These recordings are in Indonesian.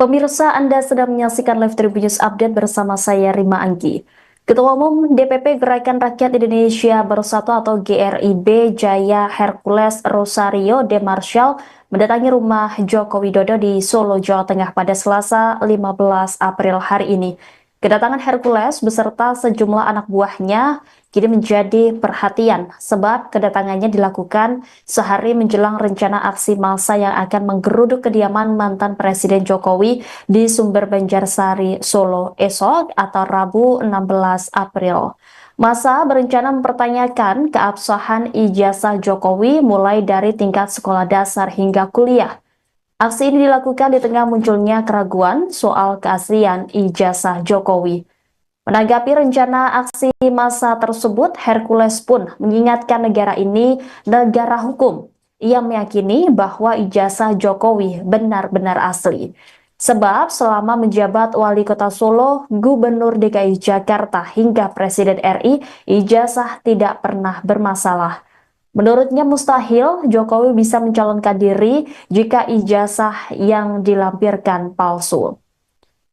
Pemirsa, Anda sedang menyaksikan Live Tribun News Update bersama saya Rima Anggi. Ketua Umum DPP Gerakan Rakyat Indonesia Bersatu atau GRIB Jaya Hercules Rosario de Marshall mendatangi rumah Joko Widodo di Solo, Jawa Tengah pada Selasa 15 April hari ini. Kedatangan Hercules beserta sejumlah anak buahnya kini menjadi perhatian sebab kedatangannya dilakukan sehari menjelang rencana aksi massa yang akan menggeruduk kediaman mantan Presiden Jokowi di Sumber Banjarsari, Solo esok atau Rabu 16 April. Massa berencana mempertanyakan keabsahan ijazah Jokowi mulai dari tingkat sekolah dasar hingga kuliah. Aksi ini dilakukan di tengah munculnya keraguan soal keaslian ijazah Jokowi. Menanggapi rencana aksi massa tersebut, Hercules pun mengingatkan negara ini negara hukum. Ia meyakini bahwa ijazah Jokowi benar-benar asli. Sebab selama menjabat wali kota Solo, gubernur DKI Jakarta hingga Presiden RI, ijazah tidak pernah bermasalah. Menurutnya mustahil Jokowi bisa mencalonkan diri jika ijazah yang dilampirkan palsu.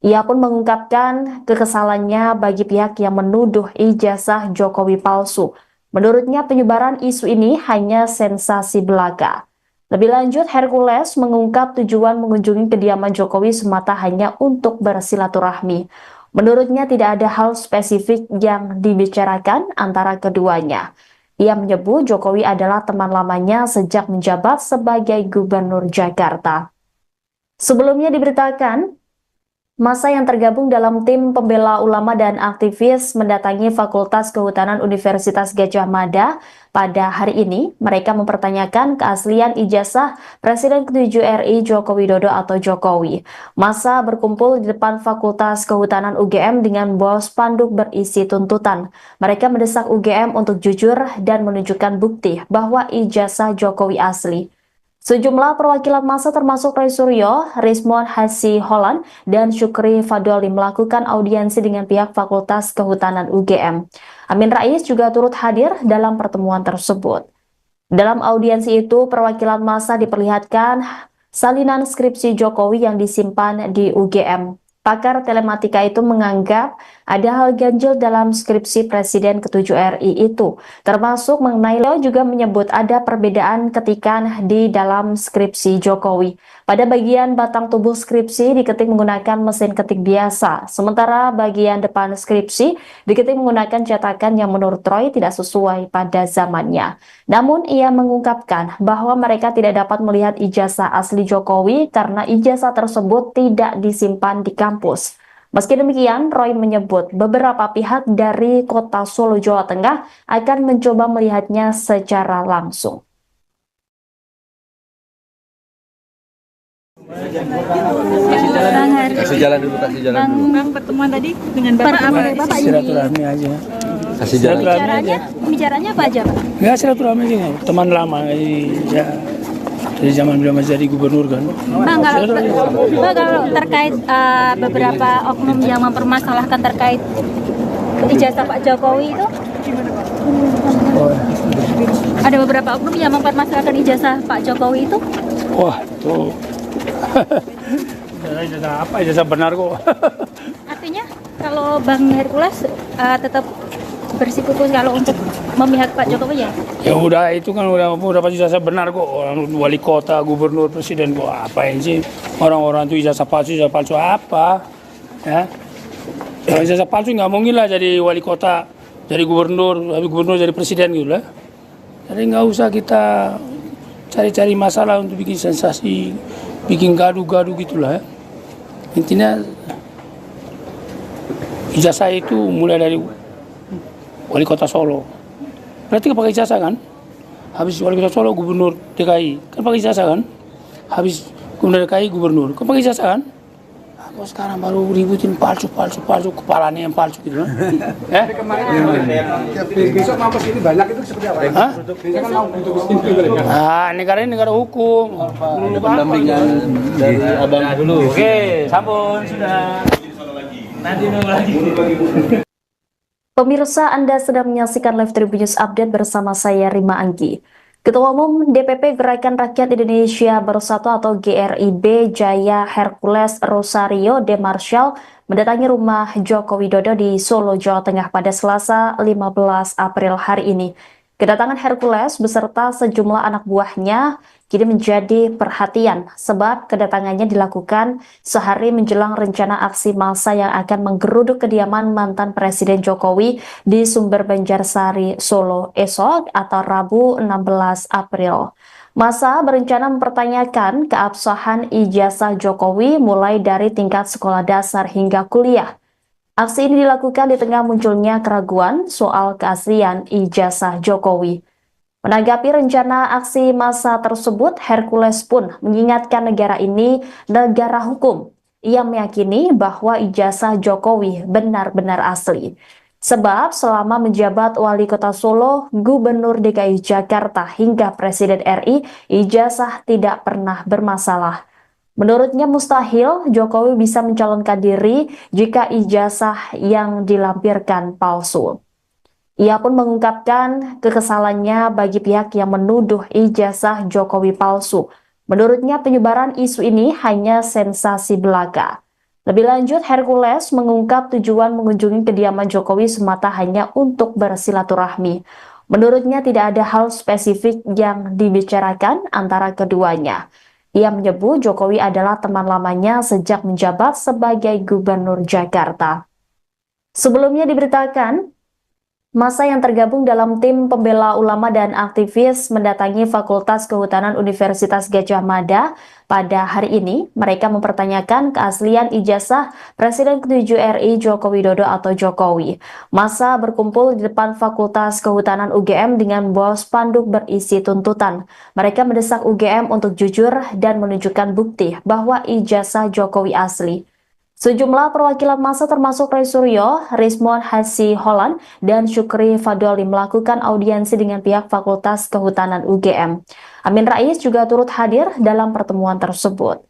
Ia pun mengungkapkan kekesalannya bagi pihak yang menuduh ijazah Jokowi palsu. Menurutnya penyebaran isu ini hanya sensasi belaka. Lebih lanjut, Hercules mengungkap tujuan mengunjungi kediaman Jokowi semata hanya untuk bersilaturahmi. Menurutnya tidak ada hal spesifik yang dibicarakan antara keduanya. Ia menyebut Jokowi adalah teman lamanya sejak menjabat sebagai gubernur Jakarta. Sebelumnya diberitakan, massa yang tergabung dalam tim pembela ulama dan aktivis mendatangi Fakultas Kehutanan Universitas Gadjah Mada pada hari ini. Mereka mempertanyakan keaslian ijazah Presiden ke-7 RI Joko Widodo atau Jokowi. Massa berkumpul di depan Fakultas Kehutanan UGM dengan bawa spanduk berisi tuntutan. Mereka mendesak UGM untuk jujur dan menunjukkan bukti bahwa ijazah Jokowi asli. Sejumlah perwakilan massa termasuk Roy Suryo, Rismon Hasi Holland, dan Syukri Fadoli melakukan audiensi dengan pihak Fakultas Kehutanan UGM. Amin Rais juga turut hadir dalam pertemuan tersebut. Dalam audiensi itu, perwakilan massa diperlihatkan salinan skripsi Jokowi yang disimpan di UGM. Pakar telematika itu menganggap ada hal ganjil dalam skripsi Presiden ke-7 RI itu, termasuk mengenai Leo juga menyebut ada perbedaan ketikan di dalam skripsi Jokowi. Pada bagian batang tubuh skripsi diketik menggunakan mesin ketik biasa, sementara bagian depan skripsi diketik menggunakan cetakan yang menurut Roy tidak sesuai pada zamannya. Namun ia mengungkapkan bahwa mereka tidak dapat melihat ijazah asli Jokowi karena ijazah tersebut tidak disimpan di kampus. Meski demikian, Roy menyebut beberapa pihak dari kota Solo, Jawa Tengah akan mencoba melihatnya secara langsung. Kasih jalan dulu. Bang, pertemuan tadi dengan Bapak apa? Silaturahmi aja. Kasih jalan. Pembicaranya apa aja, Pak? Ya silaturahmi aja, teman lama ya dari zaman beliau masih jadi gubernur kan. Bang, kalau terkait beberapa oknum yang mempermasalahkan terkait ijazah Pak Jokowi itu, ada beberapa oknum yang mempermasalahkan ijazah Pak Jokowi itu. Wah, tuh. Ijazah apa? Ijazah benar kok. Artinya kalau Bang Hercules tetap bersikukuh kalau untuk memihak Pak Jokowi ya? Ya udah, itu kan udah pasti ijazah benar kok. Orang wali kota, gubernur, presiden kok apain sih? Orang-orang itu ijazah palsu apa? Ya. Kalau ijazah palsu nggak mungkin lah jadi wali kota, jadi gubernur, habis gubernur jadi presiden gitu lah. Jadi nggak usah kita cari-cari masalah untuk bikin sensasi, bikin gaduh-gaduh gitulah. Intinya ijazah itu mulai dari wali kota Solo. Berarti pakai ijazah kan? Habis wali kota Solo gubernur DKI kan pakai ijazah kan? Habis gubernur DKI gubernur kan pakai ijazah kan? Kok sekarang baru ributin palsu, kepalanya yang palsu gitu kan? Besok mampus ini banyak itu seperti apa? Hah? Besok kan mau butuh itu. Negara ini negara hukum. Ada pendampingan dari abang dulu. Oke, sampun sudah. Nanti nunggu lagi. Pemirsa, Anda sedang menyaksikan Live Tribun News Update bersama saya Rima Anggi. Ketua Umum DPP Gerakan Rakyat Indonesia Bersatu atau GRIB Jaya Hercules Rosario de Marshall mendatangi rumah Joko Widodo di Solo, Jawa Tengah pada Selasa 15 April hari ini. Kedatangan Hercules beserta sejumlah anak buahnya kini menjadi perhatian sebab kedatangannya dilakukan sehari menjelang rencana aksi massa yang akan menggeruduk kediaman mantan Presiden Jokowi di Sumber Banjarsari, Solo esok atau Rabu 16 April. Massa berencana mempertanyakan keabsahan ijazah Jokowi mulai dari tingkat sekolah dasar hingga kuliah. Aksi ini dilakukan di tengah munculnya keraguan soal keaslian ijazah Jokowi. Menanggapi rencana aksi massa tersebut, Hercules pun mengingatkan negara ini negara hukum. Ia meyakini bahwa ijazah Jokowi benar-benar asli. Sebab selama menjabat Wali Kota Solo, Gubernur DKI Jakarta hingga Presiden RI, ijazah tidak pernah bermasalah. Menurutnya mustahil Jokowi bisa mencalonkan diri jika ijazah yang dilampirkan palsu. Ia pun mengungkapkan kekesalannya bagi pihak yang menuduh ijazah Jokowi palsu. Menurutnya penyebaran isu ini hanya sensasi belaka. Lebih lanjut, Hercules mengungkap tujuan mengunjungi kediaman Jokowi semata hanya untuk bersilaturahmi. Menurutnya tidak ada hal spesifik yang dibicarakan antara keduanya. Ia menyebut Jokowi adalah teman lamanya sejak menjabat sebagai Gubernur Jakarta. Sebelumnya diberitakan, massa yang tergabung dalam tim pembela ulama dan aktivis mendatangi Fakultas Kehutanan Universitas Gadjah Mada pada hari ini. Mereka mempertanyakan keaslian ijazah Presiden ke-7 RI Joko Widodo atau Jokowi. Massa berkumpul di depan Fakultas Kehutanan UGM dengan bawa spanduk berisi tuntutan. Mereka mendesak UGM untuk jujur dan menunjukkan bukti bahwa ijazah Jokowi asli. Sejumlah perwakilan massa termasuk Roy Suryo, Rismon Hasi Holland, dan Syukri Fadoli melakukan audiensi dengan pihak Fakultas Kehutanan UGM. Amin Rais juga turut hadir dalam pertemuan tersebut.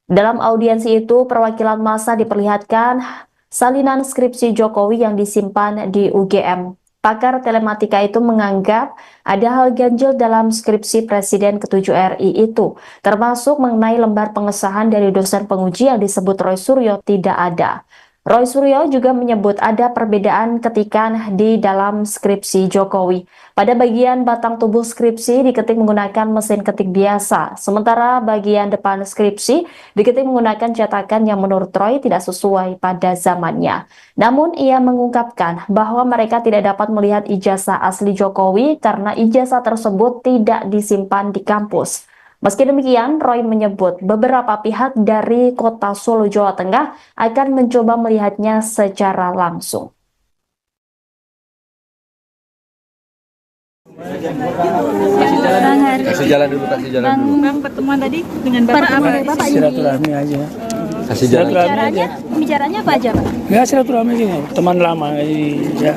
Dalam audiensi itu, perwakilan massa diperlihatkan salinan skripsi Jokowi yang disimpan di UGM. Pakar telematika itu menganggap ada hal ganjil dalam skripsi Presiden ke-7 RI itu, termasuk mengenai lembar pengesahan dari dosen penguji yang disebut Roy Suryo tidak ada. Roy Suryo juga menyebut ada perbedaan ketikan di dalam skripsi Jokowi. Pada bagian batang tubuh skripsi diketik menggunakan mesin ketik biasa, sementara bagian depan skripsi diketik menggunakan cetakan yang menurut Roy tidak sesuai pada zamannya. Namun ia mengungkapkan bahwa mereka tidak dapat melihat ijazah asli Jokowi karena ijazah tersebut tidak disimpan di kampus. Meski demikian, Roy menyebut beberapa pihak dari Kota Solo, Jawa Tengah akan mencoba melihatnya secara langsung. Kasih jalan dulu. Bang, pertemuan tadi dengan Bapak apa? Bapak Silaturahmi aja. Kasih jalan. Bicaranya apa aja, Pak? Ya silaturahmi aja, teman lama. Jadi ya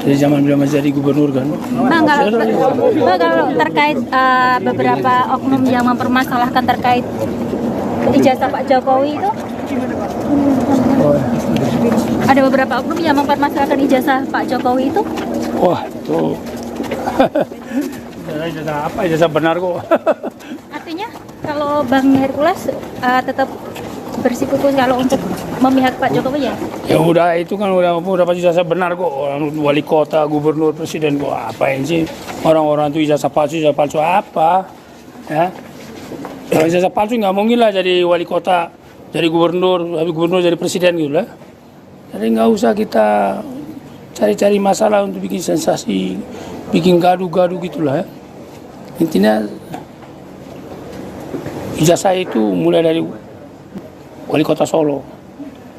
dari zaman beliau masih jadi gubernur kan. Bang, kalau terkait beberapa oknum yang mempermasalahkan terkait ijazah Pak Jokowi itu, ada beberapa oknum yang mempermasalahkan ijazah Pak Jokowi itu. Wah, itu ijazah apa? Ijazah benar kok. Artinya kalau Bang Hercules tetap bersikukuh kalau untuk memihak Pak Jokowi ya? Ya udah, itu kan udah pasti ijazah benar kok. Orang wali kota, gubernur, presiden kok apain sih orang-orang itu ijazah palsu apa? Ya, kalau ijazah palsu nggak mungkin lah jadi wali kota, jadi gubernur, habis gubernur jadi presiden gitu lah. Jadi nggak usah kita cari-cari masalah untuk bikin sensasi, bikin gaduh-gaduh gitulah ya. Intinya ijazah itu mulai dari wali kota Solo.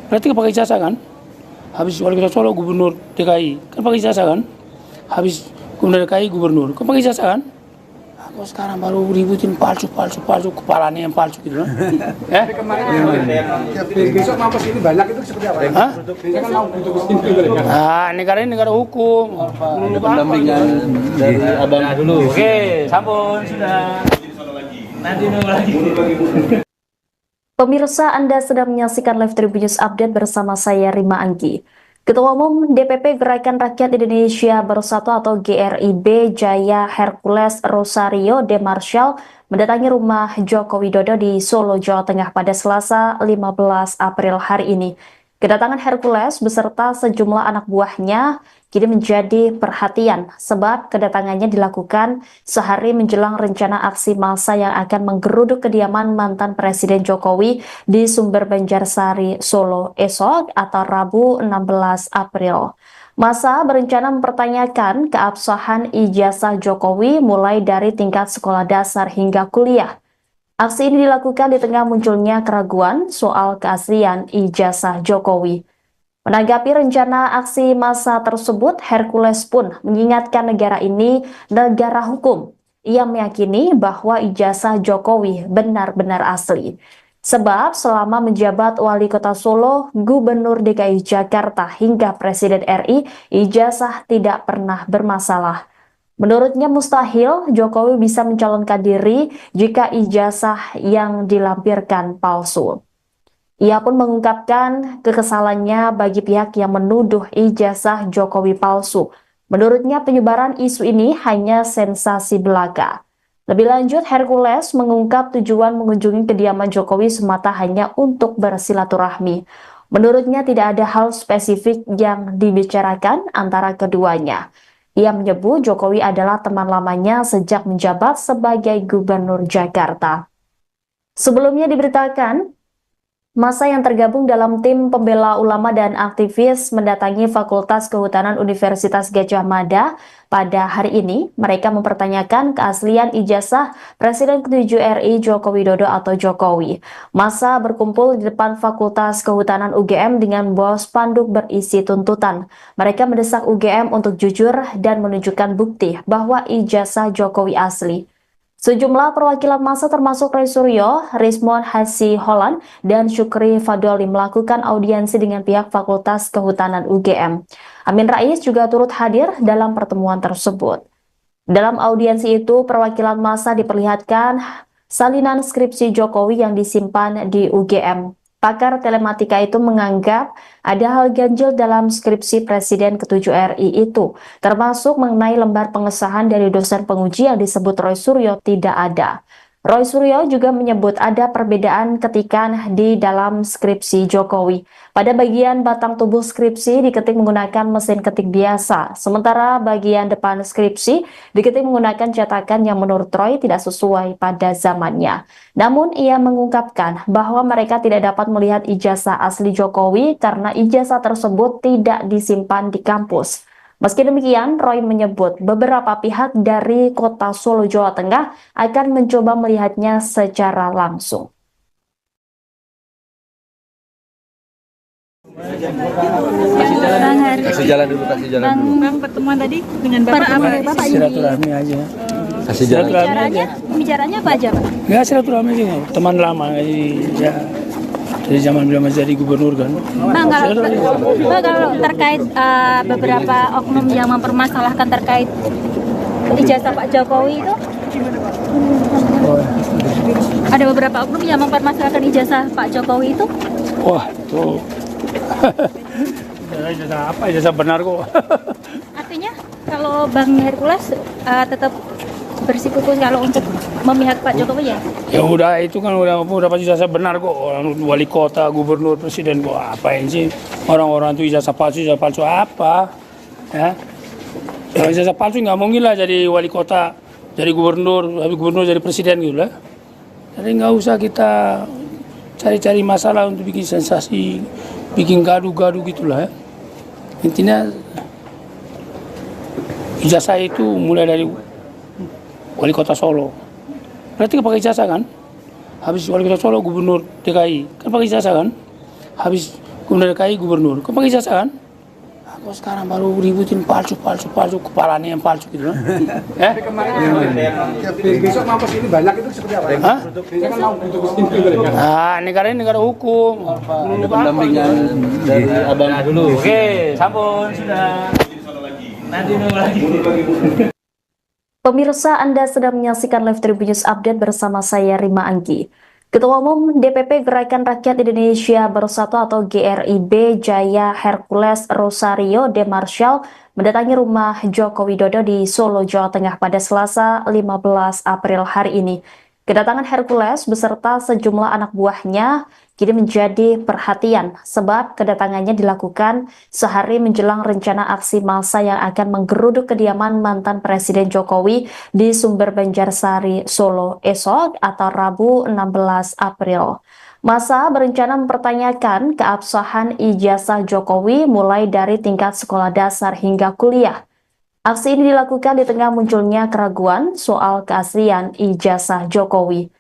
Berarti pakai ijazah kan? Habis wali kota Solo gubernur DKI, kan pakai ijazah kan? Habis gubernur DKI gubernur, kan pakai ijazah kan? Kok sekarang baru ributin palsu, kepalanya yang palsu gitu kan? Besok mau kesini banyak itu seperti apa? Hah? Saya kan mau untuk kesini. Negara ini negara hukum. Ada pendampingan dari abang dulu. Oke, sampun sudah. Nanti nunggu lagi. Pemirsa, Anda sedang menyaksikan Live Tribun News Update bersama saya Rima Anggi. Ketua Umum DPP Gerakan Rakyat Indonesia Bersatu atau GRIB Jaya Hercules Rosario de Marshall mendatangi rumah Joko Widodo di Solo, Jawa Tengah pada Selasa 15 April hari ini. Kedatangan Hercules beserta sejumlah anak buahnya kini menjadi perhatian sebab kedatangannya dilakukan sehari menjelang rencana aksi massa yang akan menggeruduk kediaman mantan Presiden Jokowi di Sumber Banjarsari, Solo esok atau Rabu 16 April. Massa berencana mempertanyakan keabsahan ijazah Jokowi mulai dari tingkat sekolah dasar hingga kuliah. Aksi ini dilakukan di tengah munculnya keraguan soal keaslian ijazah Jokowi. Menanggapi rencana aksi massa tersebut, Hercules pun mengingatkan negara ini negara hukum. Ia meyakini bahwa ijazah Jokowi benar-benar asli. Sebab selama menjabat wali kota Solo, Gubernur DKI Jakarta hingga Presiden RI, ijazah tidak pernah bermasalah. Menurutnya mustahil Jokowi bisa mencalonkan diri jika ijazah yang dilampirkan palsu. Ia pun mengungkapkan kekesalannya bagi pihak yang menuduh ijazah Jokowi palsu. Menurutnya penyebaran isu ini hanya sensasi belaka. Lebih lanjut, Hercules mengungkap tujuan mengunjungi kediaman Jokowi semata hanya untuk bersilaturahmi. Menurutnya tidak ada hal spesifik yang dibicarakan antara keduanya. Ia menyebut Jokowi adalah teman lamanya sejak menjabat sebagai Gubernur Jakarta. Sebelumnya diberitakan, massa yang tergabung dalam tim pembela ulama dan aktivis mendatangi Fakultas Kehutanan Universitas Gadjah Mada pada hari ini. Mereka mempertanyakan keaslian ijazah Presiden ke-7 RI Joko Widodo atau Jokowi. Massa berkumpul di depan Fakultas Kehutanan UGM dengan membawa spanduk berisi tuntutan. Mereka mendesak UGM untuk jujur dan menunjukkan bukti bahwa ijazah Jokowi asli. Sejumlah perwakilan massa termasuk Roy Suryo, Rismon Hasi Holland, dan Syukri Fadoli melakukan audiensi dengan pihak Fakultas Kehutanan UGM. Amin Rais juga turut hadir dalam pertemuan tersebut. Dalam audiensi itu, perwakilan massa diperlihatkan salinan skripsi Jokowi yang disimpan di UGM. Pakar telematika itu menganggap ada hal ganjil dalam skripsi Presiden ke-7 RI itu, termasuk mengenai lembar pengesahan dari dosen penguji yang disebut Roy Suryo tidak ada. Roy Suryo juga menyebut ada perbedaan ketikan di dalam skripsi Jokowi. Pada bagian batang tubuh skripsi diketik menggunakan mesin ketik biasa, sementara bagian depan skripsi diketik menggunakan cetakan yang menurut Roy tidak sesuai pada zamannya. Namun ia mengungkapkan bahwa mereka tidak dapat melihat ijazah asli Jokowi karena ijazah tersebut tidak disimpan di kampus. Meski demikian, Roy menyebut beberapa pihak dari kota Solo, Jawa Tengah akan mencoba melihatnya secara langsung. Kasih jalan dulu. Bang, pertemuan tadi dengan Bapak Silaturahmi aja. Kasih jalan. Bicaranya apa aja, Pak? Ya silaturahmi aja, teman lama ya. Dari zaman beliau masih jadi gubernur kan. Bang, kalau terkait beberapa oknum yang mempermasalahkan terkait ijazah Pak Jokowi itu, ada beberapa oknum yang mempermasalahkan ijazah Pak Jokowi itu. Wah, itu ijazah apa? Ijazah benar kok. Artinya kalau Bang Hercules tetap bersikukuh kalau untuk memihak Pak Jokowi ya? Ya udah, itu kan udah pasti ijazah benar kok. Orang wali kota, gubernur, presiden kok apain sih? Orang-orang itu ijazah palsu apa? Ya, kalau ijazah palsu nggak mungkin lah jadi wali kota, jadi gubernur, habis gubernur jadi presiden gitu lah. Jadi nggak usah kita cari-cari masalah untuk bikin sensasi, bikin gaduh-gaduh gitulah ya. Intinya ijazah itu mulai dari wali kota Solo. Berarti kan pakai ijazah kan? Habis wali kota Solo gubernur DKI, kan pakai ijazah kan? Habis gubernur DKI gubernur, kan pakai ijazah kan? Kok sekarang baru ributin palsu, kepalanya yang palsu gitu kan? Besok mau kesini banyak itu seperti apa? Hah? Saya kan mau butuh kesini. Negara ini negara hukum. Ada pendampingan dari abang dulu. Oke, sampun sudah. Nanti nunggu lagi. Pemirsa, Anda sedang menyaksikan Live Tribun News Update bersama saya Rima Anggi. Ketua Umum DPP Gerakan Rakyat Indonesia Bersatu atau GRIB Jaya Hercules Rosario de Marshall mendatangi rumah Joko Widodo di Solo, Jawa Tengah pada Selasa 15 April hari ini. Kedatangan Hercules beserta sejumlah anak buahnya kini menjadi perhatian sebab kedatangannya dilakukan sehari menjelang rencana aksi massa yang akan menggeruduk kediaman mantan Presiden Jokowi di Sumber Banjarsari, Solo esok atau Rabu 16 April. Massa berencana mempertanyakan keabsahan ijazah Jokowi mulai dari tingkat sekolah dasar hingga kuliah. Aksi ini dilakukan di tengah munculnya keraguan soal keaslian ijazah Jokowi.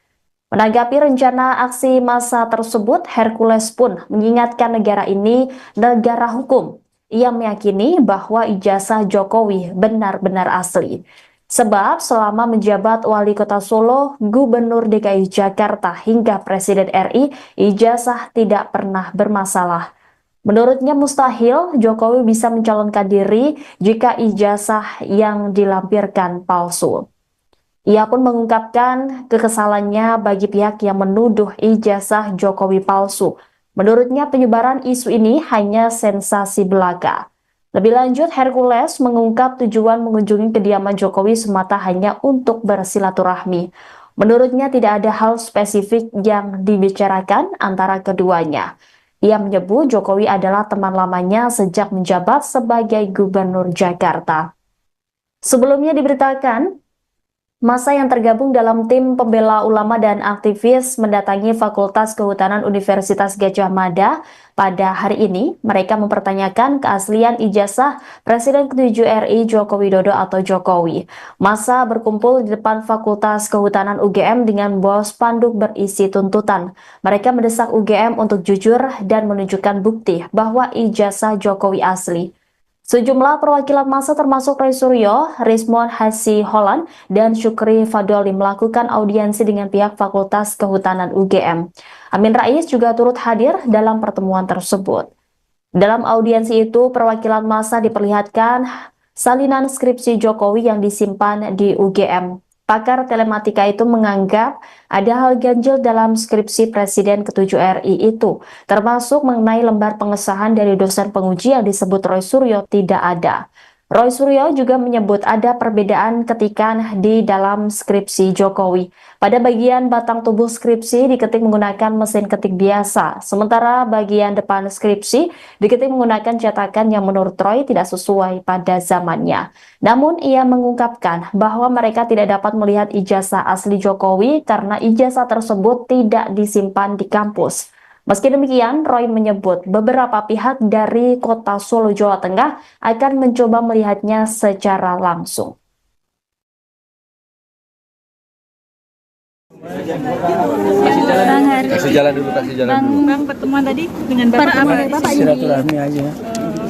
Menanggapi rencana aksi massa tersebut, Hercules pun mengingatkan negara ini negara hukum. Ia meyakini bahwa ijazah Jokowi benar-benar asli. Sebab selama menjabat Wali Kota Solo, Gubernur DKI Jakarta hingga Presiden RI, ijazah tidak pernah bermasalah. Menurutnya mustahil Jokowi bisa mencalonkan diri jika ijazah yang dilampirkan palsu. Ia pun mengungkapkan kekesalannya bagi pihak yang menuduh ijazah Jokowi palsu. Menurutnya penyebaran isu ini hanya sensasi belaka. Lebih lanjut, Hercules mengungkap tujuan mengunjungi kediaman Jokowi semata hanya untuk bersilaturahmi. Menurutnya tidak ada hal spesifik yang dibicarakan antara keduanya. Ia menyebut Jokowi adalah teman lamanya sejak menjabat sebagai Gubernur Jakarta. Sebelumnya diberitakan, massa yang tergabung dalam tim pembela ulama dan aktivis mendatangi Fakultas Kehutanan Universitas Gadjah Mada pada hari ini. Mereka mempertanyakan keaslian ijazah Presiden ke-7 RI Joko Widodo atau Jokowi. Massa berkumpul di depan Fakultas Kehutanan UGM dengan bawa spanduk berisi tuntutan. Mereka mendesak UGM untuk jujur dan menunjukkan bukti bahwa ijazah Jokowi asli. Sejumlah perwakilan massa termasuk Roy Suryo, Rismon Hasi Holland, dan Syukri Fadoli melakukan audiensi dengan pihak Fakultas Kehutanan UGM. Amin Rais juga turut hadir dalam pertemuan tersebut. Dalam audiensi itu, perwakilan massa diperlihatkan salinan skripsi Jokowi yang disimpan di UGM. Pakar telematika itu menganggap ada hal ganjil dalam skripsi Presiden ke-7 RI itu, termasuk mengenai lembar pengesahan dari dosen penguji yang disebut Roy Suryo tidak ada. Roy Suryo juga menyebut ada perbedaan ketikan di dalam skripsi Jokowi. Pada bagian batang tubuh skripsi diketik menggunakan mesin ketik biasa, sementara bagian depan skripsi diketik menggunakan cetakan yang menurut Roy tidak sesuai pada zamannya. Namun ia mengungkapkan bahwa mereka tidak dapat melihat ijazah asli Jokowi karena ijazah tersebut tidak disimpan di kampus. Meski demikian, Roy menyebut beberapa pihak dari Kota Solo, Jawa Tengah akan mencoba melihatnya secara langsung. Kasih jalan dulu. Bang, pertemuan tadi dengan Bapak apa? Bapak Silaturahmi aja.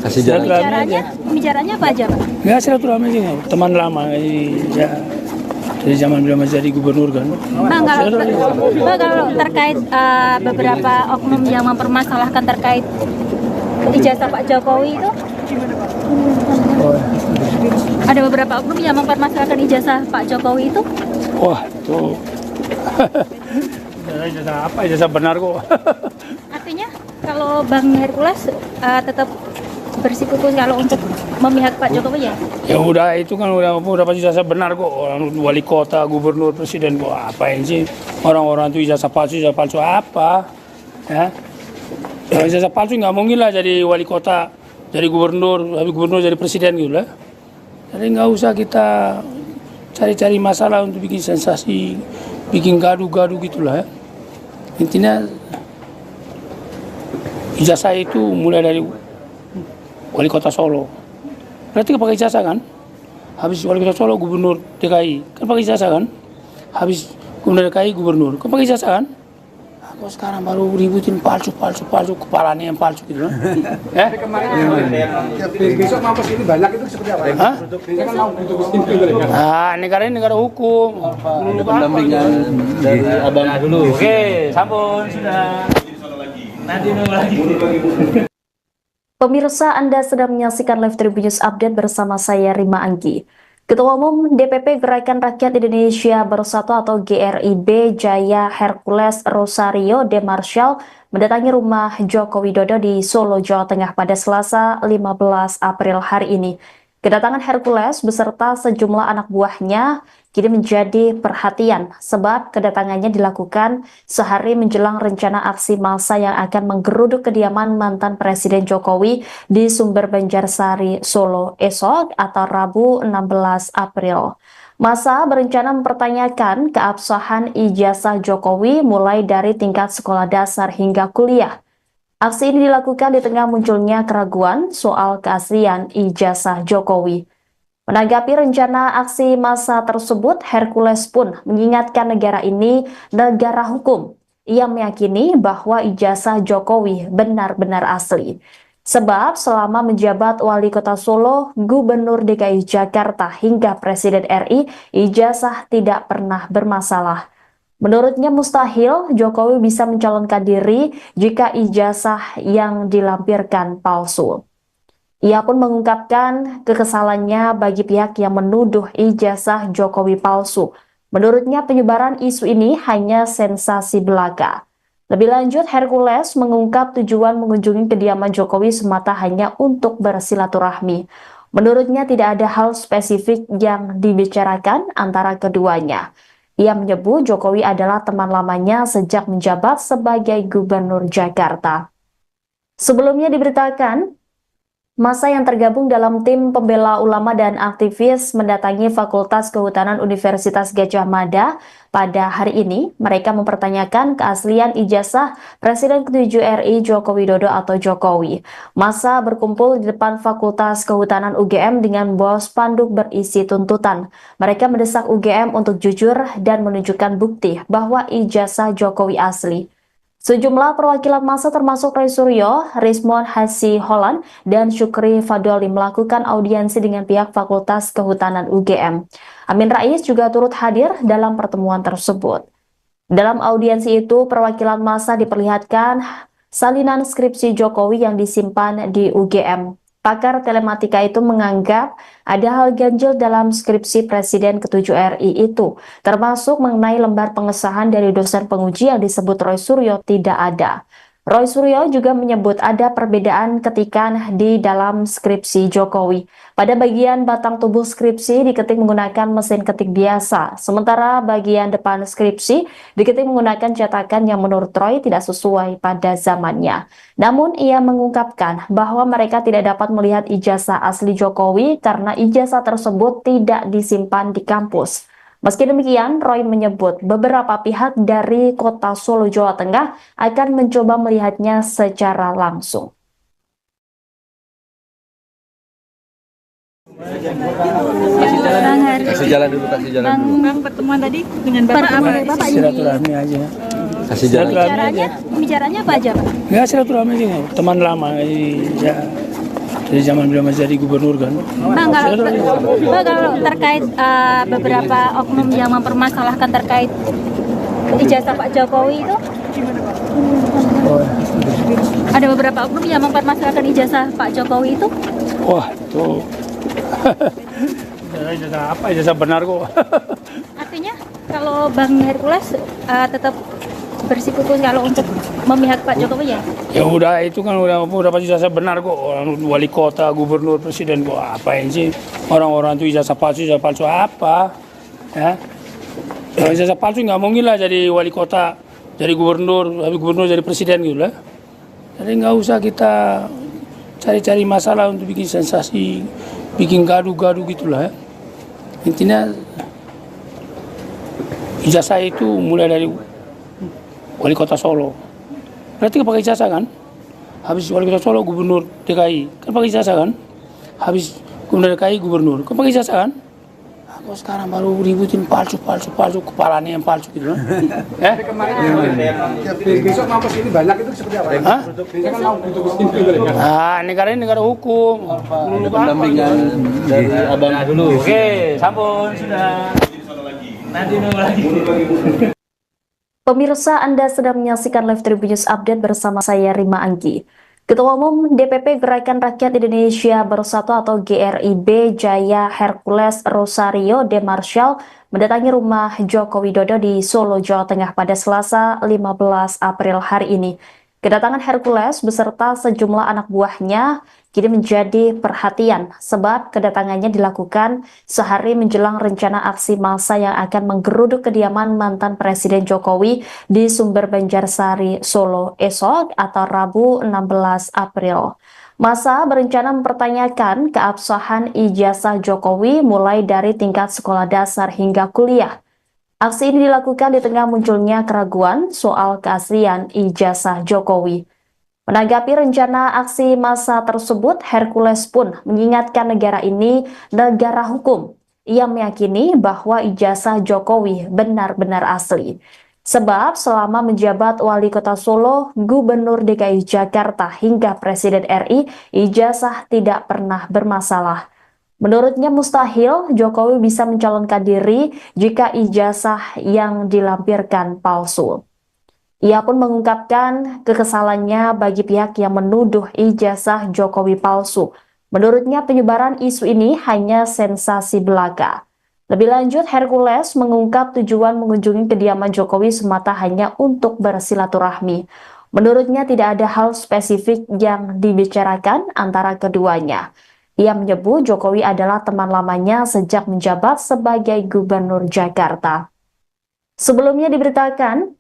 Kasih jalan. Bicaranya apa aja, Pak? Ya silaturahmi aja, teman lama ya. Dari zaman beliau masih jadi gubernur kan. Bang, kalau terkait beberapa oknum yang mempermasalahkan terkait ijazah Pak Jokowi itu, ada beberapa oknum yang mempermasalahkan ijazah Pak Jokowi itu. Wah, itu ijazah apa? Ijazah benar kok. Artinya kalau Bang Hercules tetap bersikukuh kalau untuk memihak Pak Jokowi ya? Ya udah, itu kan udah pasti ijazah benar kok. Orang wali kota, gubernur, presiden kok apain sih orang-orang itu ijazah palsu apa? Ya, kalau ijazah palsu nggak mungkin lah jadi wali kota, jadi gubernur, habis gubernur jadi presiden gitu lah. Jadi nggak usah kita cari-cari masalah untuk bikin sensasi, bikin gaduh-gaduh gitulah ya. Intinya ijazah itu mulai dari Wali Kota Solo, berarti kan pakai ijazah kan? Habis Wali Kota Solo, Gubernur DKI, kan pakai ijazah kan? Habis Gubernur DKI, Gubernur, kan pakai ijazah kan? Nah, kok sekarang baru ributin palsu, kepalanya yang palsu gitu loh. Besok mau kesini banyak itu seperti apa? Hah? Ini kan mau butuh kesini. Negara ini negara hukum. Ada pendampingan dari abang dulu. Oke, sampun sudah. Nanti nunggu lagi. Pemirsa, Anda sedang menyaksikan Live Tribun News Update bersama saya Rima Anggi. Ketua Umum DPP Gerakan Rakyat Indonesia Bersatu atau GRIB Jaya Hercules Rosario de Marshall mendatangi rumah Joko Widodo di Solo, Jawa Tengah pada Selasa 15 April hari ini. Kedatangan Hercules beserta sejumlah anak buahnya kini menjadi perhatian sebab kedatangannya dilakukan sehari menjelang rencana aksi massa yang akan menggeruduk kediaman mantan Presiden Jokowi di Sumber Banjarsari, Solo esok atau Rabu 16 April. Massa berencana mempertanyakan keabsahan ijazah Jokowi mulai dari tingkat sekolah dasar hingga kuliah. Aksi ini dilakukan di tengah munculnya keraguan soal keaslian ijazah Jokowi. Menanggapi rencana aksi massa tersebut, Hercules pun mengingatkan negara ini negara hukum. Ia meyakini bahwa ijazah Jokowi benar-benar asli. Sebab selama menjabat wali kota Solo, Gubernur DKI Jakarta hingga Presiden RI, ijazah tidak pernah bermasalah. Menurutnya mustahil Jokowi bisa mencalonkan diri jika ijazah yang dilampirkan palsu. Ia pun mengungkapkan kekesalannya bagi pihak yang menuduh ijazah Jokowi palsu. Menurutnya penyebaran isu ini hanya sensasi belaka. Lebih lanjut, Hercules mengungkap tujuan mengunjungi kediaman Jokowi semata hanya untuk bersilaturahmi. Menurutnya tidak ada hal spesifik yang dibicarakan antara keduanya. Ia menyebut Jokowi adalah teman lamanya sejak menjabat sebagai Gubernur Jakarta. Sebelumnya diberitakan, massa yang tergabung dalam tim pembela ulama dan aktivis mendatangi Fakultas Kehutanan Universitas Gadjah Mada pada hari ini. Mereka mempertanyakan keaslian ijazah Presiden ke-7 RI Joko Widodo atau Jokowi. Massa berkumpul di depan Fakultas Kehutanan UGM dengan membawa spanduk berisi tuntutan. Mereka mendesak UGM untuk jujur dan menunjukkan bukti bahwa ijazah Jokowi asli. Sejumlah perwakilan massa termasuk Roy Suryo, Rismon Hasi Holland, dan Syukri Fadoli melakukan audiensi dengan pihak Fakultas Kehutanan UGM. Amin Rais juga turut hadir dalam pertemuan tersebut. Dalam audiensi itu, perwakilan massa diperlihatkan salinan skripsi Jokowi yang disimpan di UGM. Pakar telematika itu menganggap ada hal ganjil dalam skripsi Presiden ke-7 RI itu, termasuk mengenai lembar pengesahan dari dosen penguji yang disebut Roy Suryo tidak ada. Roy Suryo juga menyebut ada perbedaan ketikan di dalam skripsi Jokowi. Pada bagian batang tubuh skripsi diketik menggunakan mesin ketik biasa, sementara bagian depan skripsi diketik menggunakan cetakan yang menurut Roy tidak sesuai pada zamannya. Namun ia mengungkapkan bahwa mereka tidak dapat melihat ijazah asli Jokowi karena ijazah tersebut tidak disimpan di kampus. Meski demikian, Roy menyebut beberapa pihak dari kota Solo, Jawa Tengah akan mencoba melihatnya secara langsung. Kasih jalan dulu. Bang, pertemuan tadi dengan Bapak apa? Bapak ini Silaturahmi aja. Kasih jalan. pembicaranya apa aja, Pak? Ya silaturahmi aja, teman lama. Ya. Dari zaman beliau masih jadi gubernur kan. Bang, kalau terkait beberapa oknum yang mempermasalahkan terkait ijazah Pak Jokowi itu, ada beberapa oknum yang mempermasalahkan ijazah Pak Jokowi itu. Wah, itu ijazah apa? Ijazah benar kok. Artinya kalau Bang Hercules tetap bersikukuh kalau untuk memihak Pak Jokowi ya? Ya udah, itu kan udah pasti ijazah benar kok. Orang wali kota, gubernur, presiden kok apain sih? Orang-orang itu ijazah palsu apa? Ya, kalau ijazah palsu nggak mungkin lah jadi wali kota, jadi gubernur, habis gubernur jadi presiden gitu lah. Jadi nggak usah kita cari-cari masalah untuk bikin sensasi, bikin gaduh-gaduh gitulah. Ya. Intinya ijazah itu mulai dari wali kota Solo. Berarti pakai ijazah kan? Habis wali kota Solo gubernur DKI, kan pakai ijazah kan? Habis gubernur DKI gubernur, kan pakai ijazah kan? Kok sekarang baru ributin palsu, kepalanya yang palsu gitu kan? Besok mampus ini banyak itu seperti apa? Hah? Saya kan mau butuh ini. Negara ini negara hukum. Ada pendampingan dari abang dulu. Oke, sampun sudah. Nanti nunggu lagi. Pemirsa, Anda sedang menyaksikan Live Tribun News Update bersama saya Rima Anggi. Ketua Umum DPP Gerakan Rakyat Indonesia Bersatu atau GRIB Jaya Hercules Rosario de Marshall mendatangi rumah Joko Widodo di Solo, Jawa Tengah pada Selasa 15 April hari ini. Kedatangan Hercules beserta sejumlah anak buahnya kini menjadi perhatian sebab kedatangannya dilakukan sehari menjelang rencana aksi massa yang akan menggeruduk kediaman mantan Presiden Jokowi di Sumber Banjarsari, Solo esok atau Rabu 16 April. Massa berencana mempertanyakan keabsahan ijazah Jokowi mulai dari tingkat sekolah dasar hingga kuliah. Aksi ini dilakukan di tengah munculnya keraguan soal keaslian ijazah Jokowi. Menanggapi rencana aksi massa tersebut, Hercules pun mengingatkan negara ini negara hukum. Ia meyakini bahwa ijazah Jokowi benar-benar asli. Sebab selama menjabat wali kota Solo, Gubernur DKI Jakarta hingga Presiden RI, ijazah tidak pernah bermasalah. Menurutnya mustahil Jokowi bisa mencalonkan diri jika ijazah yang dilampirkan palsu. Ia pun mengungkapkan kekesalannya bagi pihak yang menuduh ijazah Jokowi palsu. Menurutnya penyebaran isu ini hanya sensasi belaka. Lebih lanjut, Hercules mengungkap tujuan mengunjungi kediaman Jokowi semata hanya untuk bersilaturahmi. Menurutnya tidak ada hal spesifik yang dibicarakan antara keduanya. Ia menyebut Jokowi adalah teman lamanya sejak menjabat sebagai Gubernur Jakarta. Sebelumnya diberitakan,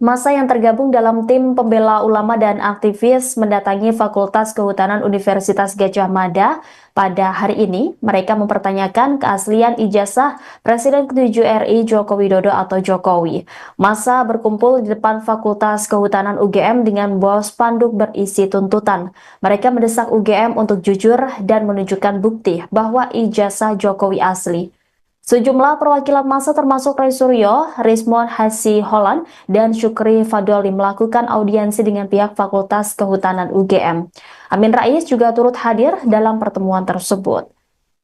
massa yang tergabung dalam tim pembela ulama dan aktivis mendatangi Fakultas Kehutanan Universitas Gadjah Mada pada hari ini. Mereka mempertanyakan keaslian ijazah Presiden ke-7 RI Joko Widodo atau Jokowi. Massa berkumpul di depan Fakultas Kehutanan UGM dengan membawa spanduk berisi tuntutan. Mereka mendesak UGM untuk jujur dan menunjukkan bukti bahwa ijazah Jokowi asli. Sejumlah perwakilan massa termasuk Roy Suryo, Rismon Hasi Holland, dan Syukri Fadoli melakukan audiensi dengan pihak Fakultas Kehutanan UGM. Amin Rais juga turut hadir dalam pertemuan tersebut.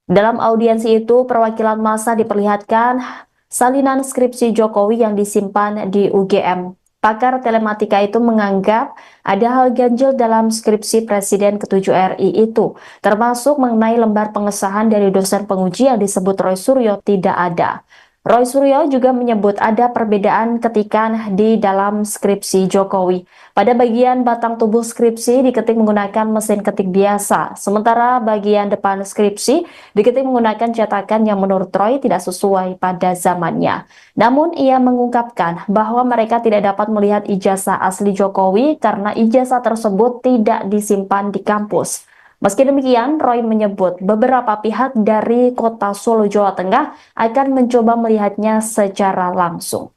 Dalam audiensi itu, perwakilan massa diperlihatkan salinan skripsi Jokowi yang disimpan di UGM. Pakar telematika itu menganggap ada hal ganjil dalam skripsi Presiden ke-7 RI itu, termasuk mengenai lembar pengesahan dari dosen penguji yang disebut Roy Suryo tidak ada. Roy Suryo juga menyebut ada perbedaan ketikan di dalam skripsi Jokowi. Pada bagian batang tubuh skripsi diketik menggunakan mesin ketik biasa, sementara bagian depan skripsi diketik menggunakan cetakan yang menurut Roy tidak sesuai pada zamannya. Namun ia mengungkapkan bahwa mereka tidak dapat melihat ijazah asli Jokowi karena ijazah tersebut tidak disimpan di kampus. Meski demikian, Roy menyebut beberapa pihak dari kota Solo, Jawa Tengah akan mencoba melihatnya secara langsung.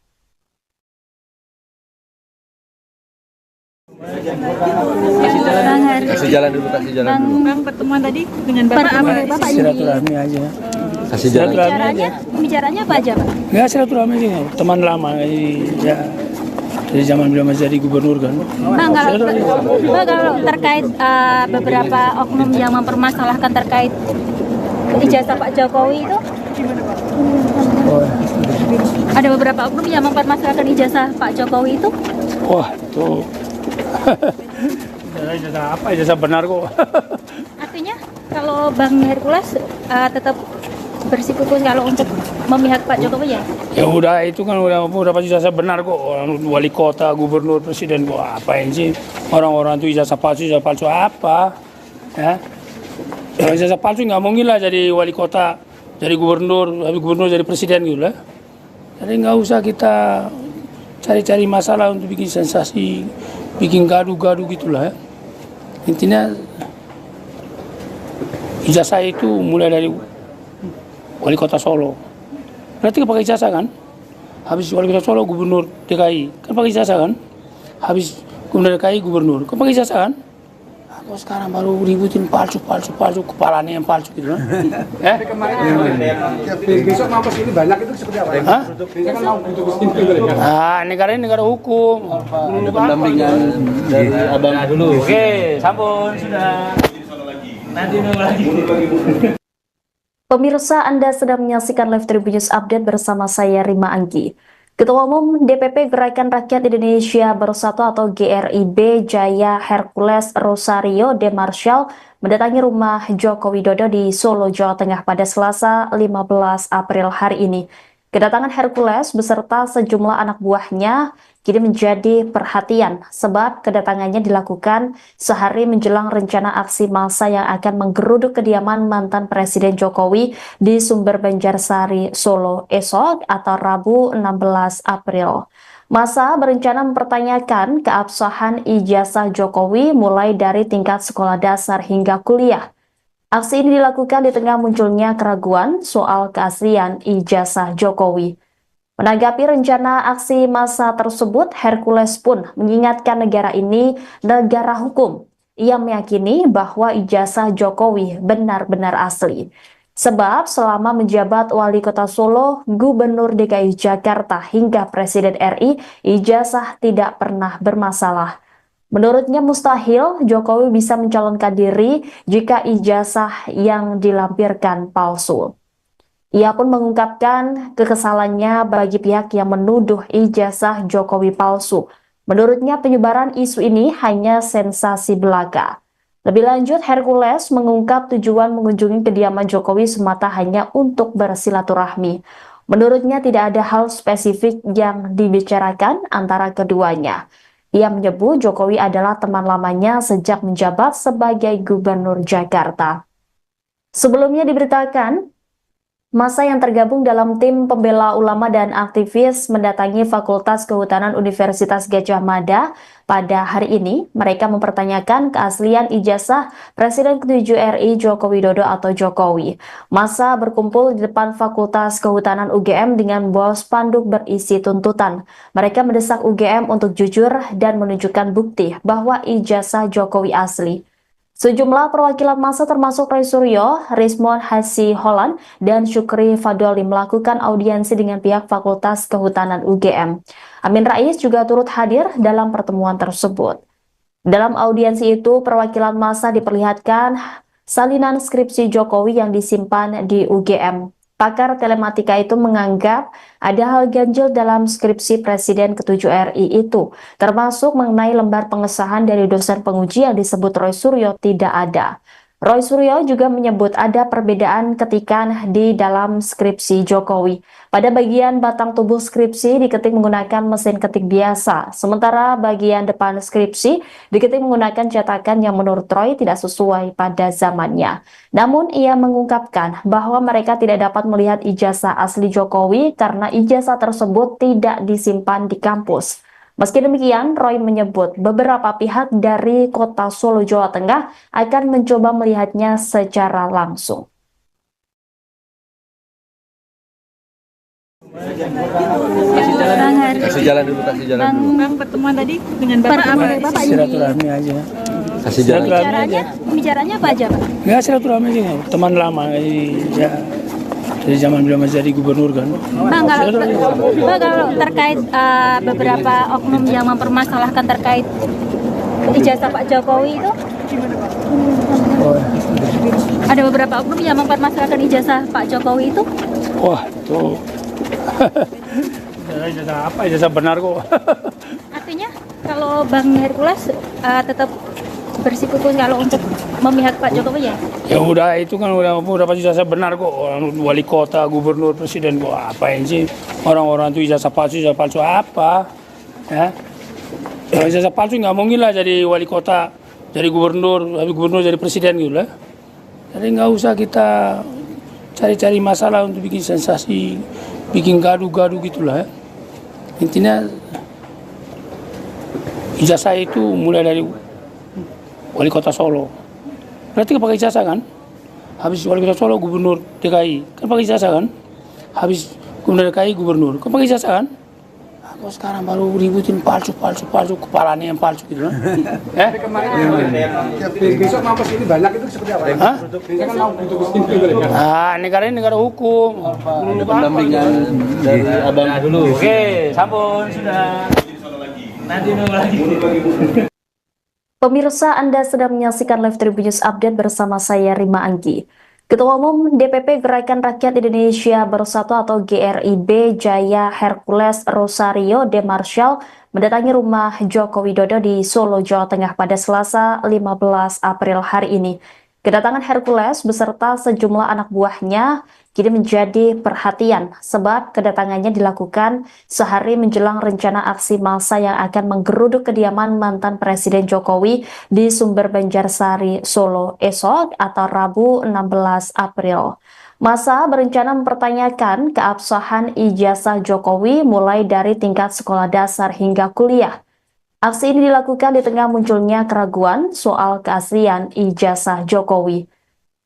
Kasih jalan dulu. Bang, pertemuan tadi dengan Bapak Silaturahmi aja. Kasih jalan. Pembicaranya apa aja, Pak? Nggak, silaturahmi aja, teman lama ya. Dari zaman beliau masih jadi gubernur kan. Bang, kalau terkait beberapa oknum yang mempermasalahkan terkait ijazah Pak Jokowi itu, ada beberapa oknum yang mempermasalahkan ijazah Pak Jokowi itu. Wah, itu ijazah apa? Ijazah benar kok. Artinya kalau Bang Hercules tetap bersikukuh kalau untuk memihak Pak Jokowi ya? Ya udah, itu kan udah pasti ijazah benar kok. Orang wali kota, gubernur, presiden kok apain sih? Orang-orang itu ijazah palsu apa? Ya, kalau ijazah palsu nggak mungkin lah jadi wali kota, jadi gubernur, habis gubernur jadi presiden gitu lah. Jadi nggak usah kita cari-cari masalah untuk bikin sensasi, bikin gaduh-gaduh gitulah. Ya. Intinya ijazah itu mulai dari wali kota Solo. Berarti pakai ijazah kan? Habis wali kota Solo gubernur DKI, kan pakai ijazah kan? Habis gubernur DKI gubernur, kan pakai ijazah kan? Kok sekarang baru ributin palsu, kepalanya yang palsu gitu kan? Besok mau kesini banyak itu seperti apa? Hah? Saya kan mau butuh kesini. Negara ini negara hukum. Ada pendampingan dari abang dulu. Oke, sampun sudah. Nanti nunggu lagi. Pemirsa, Anda sedang menyaksikan Live Tribun News Update bersama saya Rima Anggi. Ketua Umum DPP Gerakan Rakyat Indonesia Bersatu atau GRIB Jaya Hercules Rosario de Marshall mendatangi rumah Joko Widodo di Solo, Jawa Tengah pada Selasa 15 April hari ini. Kedatangan Hercules beserta sejumlah anak buahnya kini menjadi perhatian sebab kedatangannya dilakukan sehari menjelang rencana aksi massa yang akan menggeruduk kediaman mantan Presiden Jokowi di Sumber Banjarsari, Solo esok atau Rabu 16 April. Massa berencana mempertanyakan keabsahan ijazah Jokowi mulai dari tingkat sekolah dasar hingga kuliah. Aksi ini dilakukan di tengah munculnya keraguan soal keaslian ijazah Jokowi. Menanggapi rencana aksi massa tersebut, Hercules pun mengingatkan negara ini negara hukum. Ia meyakini bahwa ijazah Jokowi benar-benar asli. Sebab selama menjabat Wali Kota Solo, Gubernur DKI Jakarta hingga Presiden RI, ijazah tidak pernah bermasalah. Menurutnya mustahil Jokowi bisa mencalonkan diri jika ijazah yang dilampirkan palsu. Ia pun mengungkapkan kekesalannya bagi pihak yang menuduh ijazah Jokowi palsu. Menurutnya penyebaran isu ini hanya sensasi belaka. Lebih lanjut, Hercules mengungkap tujuan mengunjungi kediaman Jokowi semata hanya untuk bersilaturahmi. Menurutnya tidak ada hal spesifik yang dibicarakan antara keduanya. Ia menyebut Jokowi adalah teman lamanya sejak menjabat sebagai Gubernur Jakarta. Sebelumnya diberitakan, massa yang tergabung dalam tim pembela ulama dan aktivis mendatangi Fakultas Kehutanan Universitas Gadjah Mada pada hari ini. Mereka mempertanyakan keaslian ijazah Presiden ke-7 RI Joko Widodo atau Jokowi. Massa berkumpul di depan Fakultas Kehutanan UGM dengan membawa spanduk berisi tuntutan. Mereka mendesak UGM untuk jujur dan menunjukkan bukti bahwa ijazah Jokowi asli. Sejumlah perwakilan massa termasuk Roy Suryo, Rismon Hasi Holland, dan Syukri Fadoli melakukan audiensi dengan pihak Fakultas Kehutanan UGM. Amin Rais juga turut hadir dalam pertemuan tersebut. Dalam audiensi itu, perwakilan massa diperlihatkan salinan skripsi Jokowi yang disimpan di UGM. Pakar telematika itu menganggap ada hal ganjil dalam skripsi Presiden ke-7 RI itu, termasuk mengenai lembar pengesahan dari dosen penguji yang disebut Roy Suryo tidak ada. Roy Suryo juga menyebut ada perbedaan ketikan di dalam skripsi Jokowi. Pada bagian batang tubuh skripsi diketik menggunakan mesin ketik biasa, sementara bagian depan skripsi diketik menggunakan cetakan yang menurut Roy tidak sesuai pada zamannya. Namun ia mengungkapkan bahwa mereka tidak dapat melihat ijazah asli Jokowi karena ijazah tersebut tidak disimpan di kampus. Meski demikian, Roy menyebut beberapa pihak dari kota Solo, Jawa Tengah akan mencoba melihatnya secara langsung. Kasih jalan dulu. Bang, pertemuan tadi dengan Bapak Bapak Silaturahmi aja. Kasih jalan. Bicaranya apa aja, Pak? Ya silaturahmi aja, teman lama ya. Dari zaman beliau masih jadi gubernur kan. Bang, kalau terkait beberapa oknum yang mempermasalahkan terkait ijazah Pak Jokowi itu, ada beberapa oknum yang mempermasalahkan ijazah Pak Jokowi itu. Wah, itu ijazah apa? Ijazah benar kok. Artinya kalau Bang Hercules tetap bersikukuh kalau untuk memihak Pak Jokowi ya? Ya udah, itu kan udah pasti ijazah benar kok. Wali kota, gubernur, presiden kok apain sih orang-orang itu ijazah palsu apa? Ya, ijazah palsu nggak mungkin lah jadi wali kota, jadi gubernur, habis gubernur jadi presiden gitu lah. Jadi nggak usah kita cari-cari masalah untuk bikin sensasi, bikin gaduh-gaduh gitulah. Ya. Intinya ijazah itu mulai dari Wali Kota Solo, berarti kan pakai ijazah kan? Habis Wali Kota Solo, Gubernur DKI, kan pakai ijazah kan? Habis Gubernur DKI, Gubernur, kan pakai ijazah kan? Kok sekarang baru ributin palsu, kepalanya yang palsu gitu kan? Besok mau kesini banyak itu seperti apa? Hah? Ini kan mau untuk kesini. Negara ini negara hukum. Ada pendampingan dari abang dulu. Oke, sampun sudah. Nanti nunggu lagi. Pemirsa, Anda sedang menyaksikan Live Tribun News Update bersama saya Rima Anggi. Ketua Umum DPP Gerakan Rakyat Indonesia Bersatu atau GRIB Jaya Hercules Rosario de Marshall mendatangi rumah Joko Widodo di Solo, Jawa Tengah pada Selasa 15 April hari ini. Kedatangan Hercules beserta sejumlah anak buahnya kini menjadi perhatian sebab kedatangannya dilakukan sehari menjelang rencana aksi massa yang akan menggeruduk kediaman mantan Presiden Jokowi di Sumber Banjarsari, Solo esok atau Rabu 16 April. Massa berencana mempertanyakan keabsahan ijazah Jokowi mulai dari tingkat sekolah dasar hingga kuliah. Aksi ini dilakukan di tengah munculnya keraguan soal keaslian ijazah Jokowi.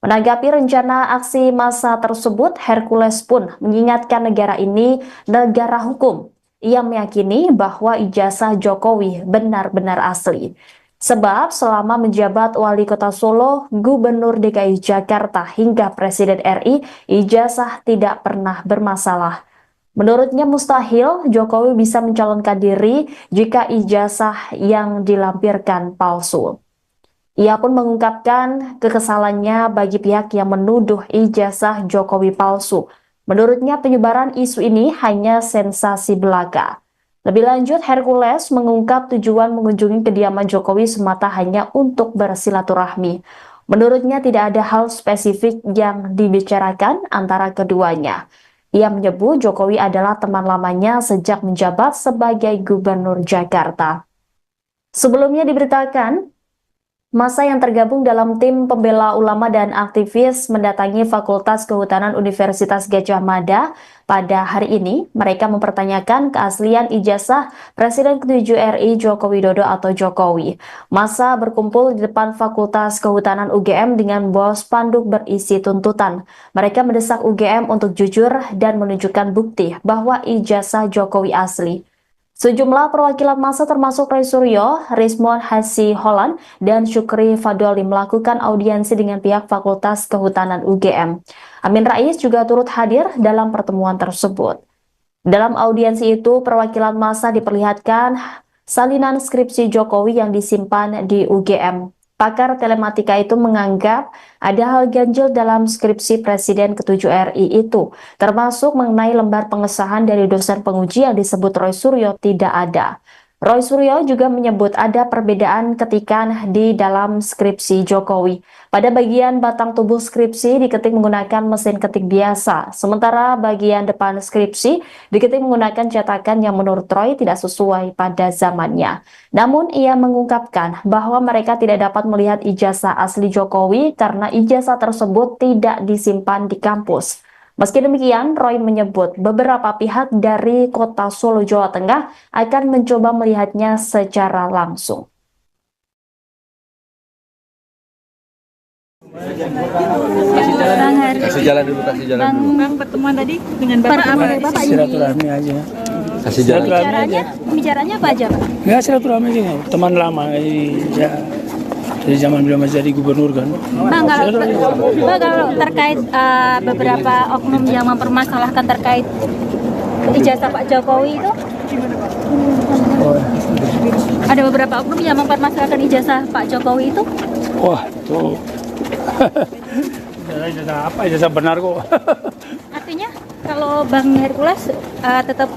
Menanggapi rencana aksi massa tersebut, Hercules pun mengingatkan negara ini negara hukum. Ia meyakini bahwa ijazah Jokowi benar-benar asli. Sebab selama menjabat wali kota Solo, Gubernur DKI Jakarta hingga Presiden RI, ijazah tidak pernah bermasalah. Menurutnya mustahil Jokowi bisa mencalonkan diri jika ijazah yang dilampirkan palsu. Ia pun mengungkapkan kekesalannya bagi pihak yang menuduh ijazah Jokowi palsu. Menurutnya penyebaran isu ini hanya sensasi belaka. Lebih lanjut, Hercules mengungkap tujuan mengunjungi kediaman Jokowi semata hanya untuk bersilaturahmi. Menurutnya tidak ada hal spesifik yang dibicarakan antara keduanya. Ia menyebut Jokowi adalah teman lamanya sejak menjabat sebagai Gubernur Jakarta. Sebelumnya diberitakan, massa yang tergabung dalam tim pembela ulama dan aktivis mendatangi Fakultas Kehutanan Universitas Gadjah Mada pada hari ini. Mereka mempertanyakan keaslian ijazah Presiden ke-7 RI Joko Widodo atau Jokowi. Massa berkumpul di depan Fakultas Kehutanan UGM dengan bawa spanduk berisi tuntutan. Mereka mendesak UGM untuk jujur dan menunjukkan bukti bahwa ijazah Jokowi asli. Sejumlah perwakilan massa termasuk Roy Suryo, Rismon Hasi Holland, dan Syukri Fadoli melakukan audiensi dengan pihak Fakultas Kehutanan UGM. Amin Rais juga turut hadir dalam pertemuan tersebut. Dalam audiensi itu, perwakilan massa diperlihatkan salinan skripsi Jokowi yang disimpan di UGM. Pakar telematika itu menganggap ada hal ganjil dalam skripsi Presiden ke-7 RI itu, termasuk mengenai lembar pengesahan dari dosen penguji yang disebut Roy Suryo tidak ada. Roy Suryo juga menyebut ada perbedaan ketikan di dalam skripsi Jokowi. Pada bagian batang tubuh skripsi diketik menggunakan mesin ketik biasa, sementara bagian depan skripsi diketik menggunakan cetakan yang menurut Roy tidak sesuai pada zamannya. Namun ia mengungkapkan bahwa mereka tidak dapat melihat ijazah asli Jokowi karena ijazah tersebut tidak disimpan di kampus. Meski demikian, Roy menyebut beberapa pihak dari kota Solo, Jawa Tengah akan mencoba melihatnya secara langsung. Kasih jalan dulu. Bang, pertemuan tadi dengan Bapak Silaturahmi aja. Kasih jalan. Pembicaranya apa aja, Pak? Ya silaturahmi aja, teman lama. Ya, dari zaman beliau masih jadi gubernur kan. Bang, kalau terkait beberapa oknum yang mempermasalahkan terkait ijazah Pak Jokowi itu, ada beberapa oknum yang mempermasalahkan ijazah Pak Jokowi itu. Wah, itu ijazah apa? Ijazah benar kok. Artinya kalau Bang Hercules tetap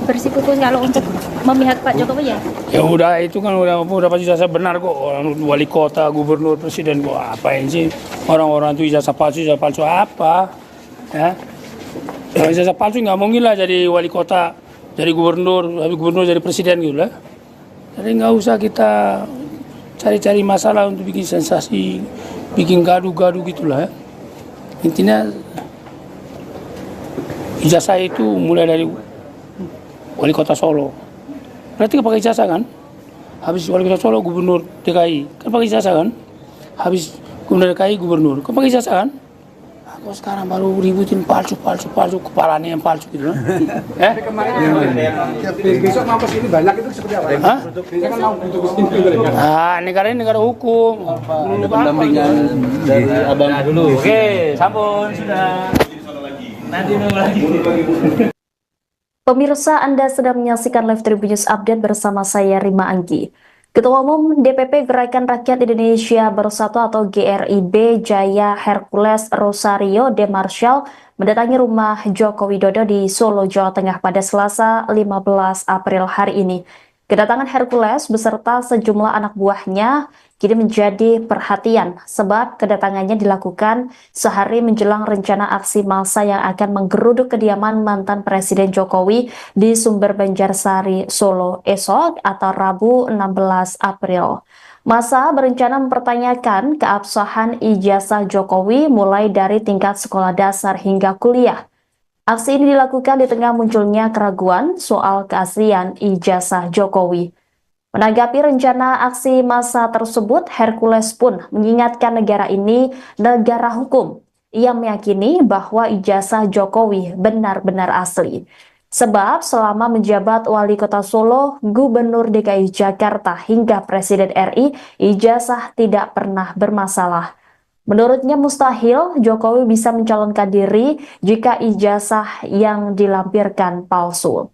bersikukuh kalau untuk memihak Pak Jokowi ya? Ya udah, itu kan udah pasti ijazah benar kok. Orang wali kota, gubernur, presiden kok apain sih? Orang-orang itu ijazah palsu apa? Ya, kalau ijazah palsu nggak mungkin lah jadi wali kota, jadi gubernur jadi presiden gitu lah. Jadi nggak usah kita cari-cari masalah untuk bikin sensasi, bikin gaduh-gaduh gitulah. Intinya ijazah itu mulai dari wali kota Solo. Berarti pakai ijazah kan? Habis wali kota Solo gubernur DKI, kan pakai ijazah kan? Habis gubernur DKI gubernur, kan pakai ijazah kan? Kok sekarang baru ributin palsu, kepalanya yang palsu gitu kan? Besok mau ke sini banyak itu seperti apa? Hah? Saya kan mau butuh ke sini. Negara ini negara hukum. Ada pendampingan dari abang dulu. Oke, sampun sudah. Nanti nunggu lagi. Pemirsa, Anda sedang menyaksikan Live Tribun News Update bersama saya Rima Anggi. Ketua Umum DPP Gerakan Rakyat Indonesia Bersatu atau GRIB Jaya Hercules Rosario de Marshall mendatangi rumah Joko Widodo di Solo, Jawa Tengah pada Selasa 15 April hari ini. Kedatangan Hercules beserta sejumlah anak buahnya kini menjadi perhatian sebab kedatangannya dilakukan sehari menjelang rencana aksi massa yang akan menggeruduk kediaman mantan Presiden Jokowi di Sumber Banjarsari, Solo esok atau Rabu 16 April. Massa berencana mempertanyakan keabsahan ijazah Jokowi mulai dari tingkat sekolah dasar hingga kuliah. Aksi ini dilakukan di tengah munculnya keraguan soal keaslian ijazah Jokowi. Menanggapi rencana aksi massa tersebut, Hercules pun mengingatkan negara ini negara hukum. Ia meyakini bahwa ijazah Jokowi benar-benar asli. Sebab selama menjabat Wali Kota Solo, Gubernur DKI Jakarta hingga Presiden RI, ijazah tidak pernah bermasalah. Menurutnya mustahil Jokowi bisa mencalonkan diri jika ijazah yang dilampirkan palsu.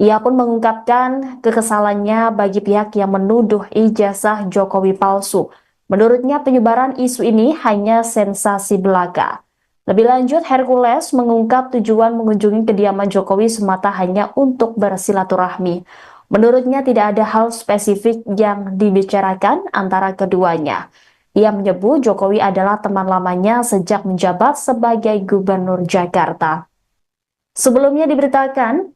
Ia pun mengungkapkan kekesalannya bagi pihak yang menuduh ijazah Jokowi palsu. Menurutnya penyebaran isu ini hanya sensasi belaka. Lebih lanjut, Hercules mengungkap tujuan mengunjungi kediaman Jokowi semata hanya untuk bersilaturahmi. Menurutnya tidak ada hal spesifik yang dibicarakan antara keduanya. Ia menyebut Jokowi adalah teman lamanya sejak menjabat sebagai Gubernur Jakarta. Sebelumnya diberitakan,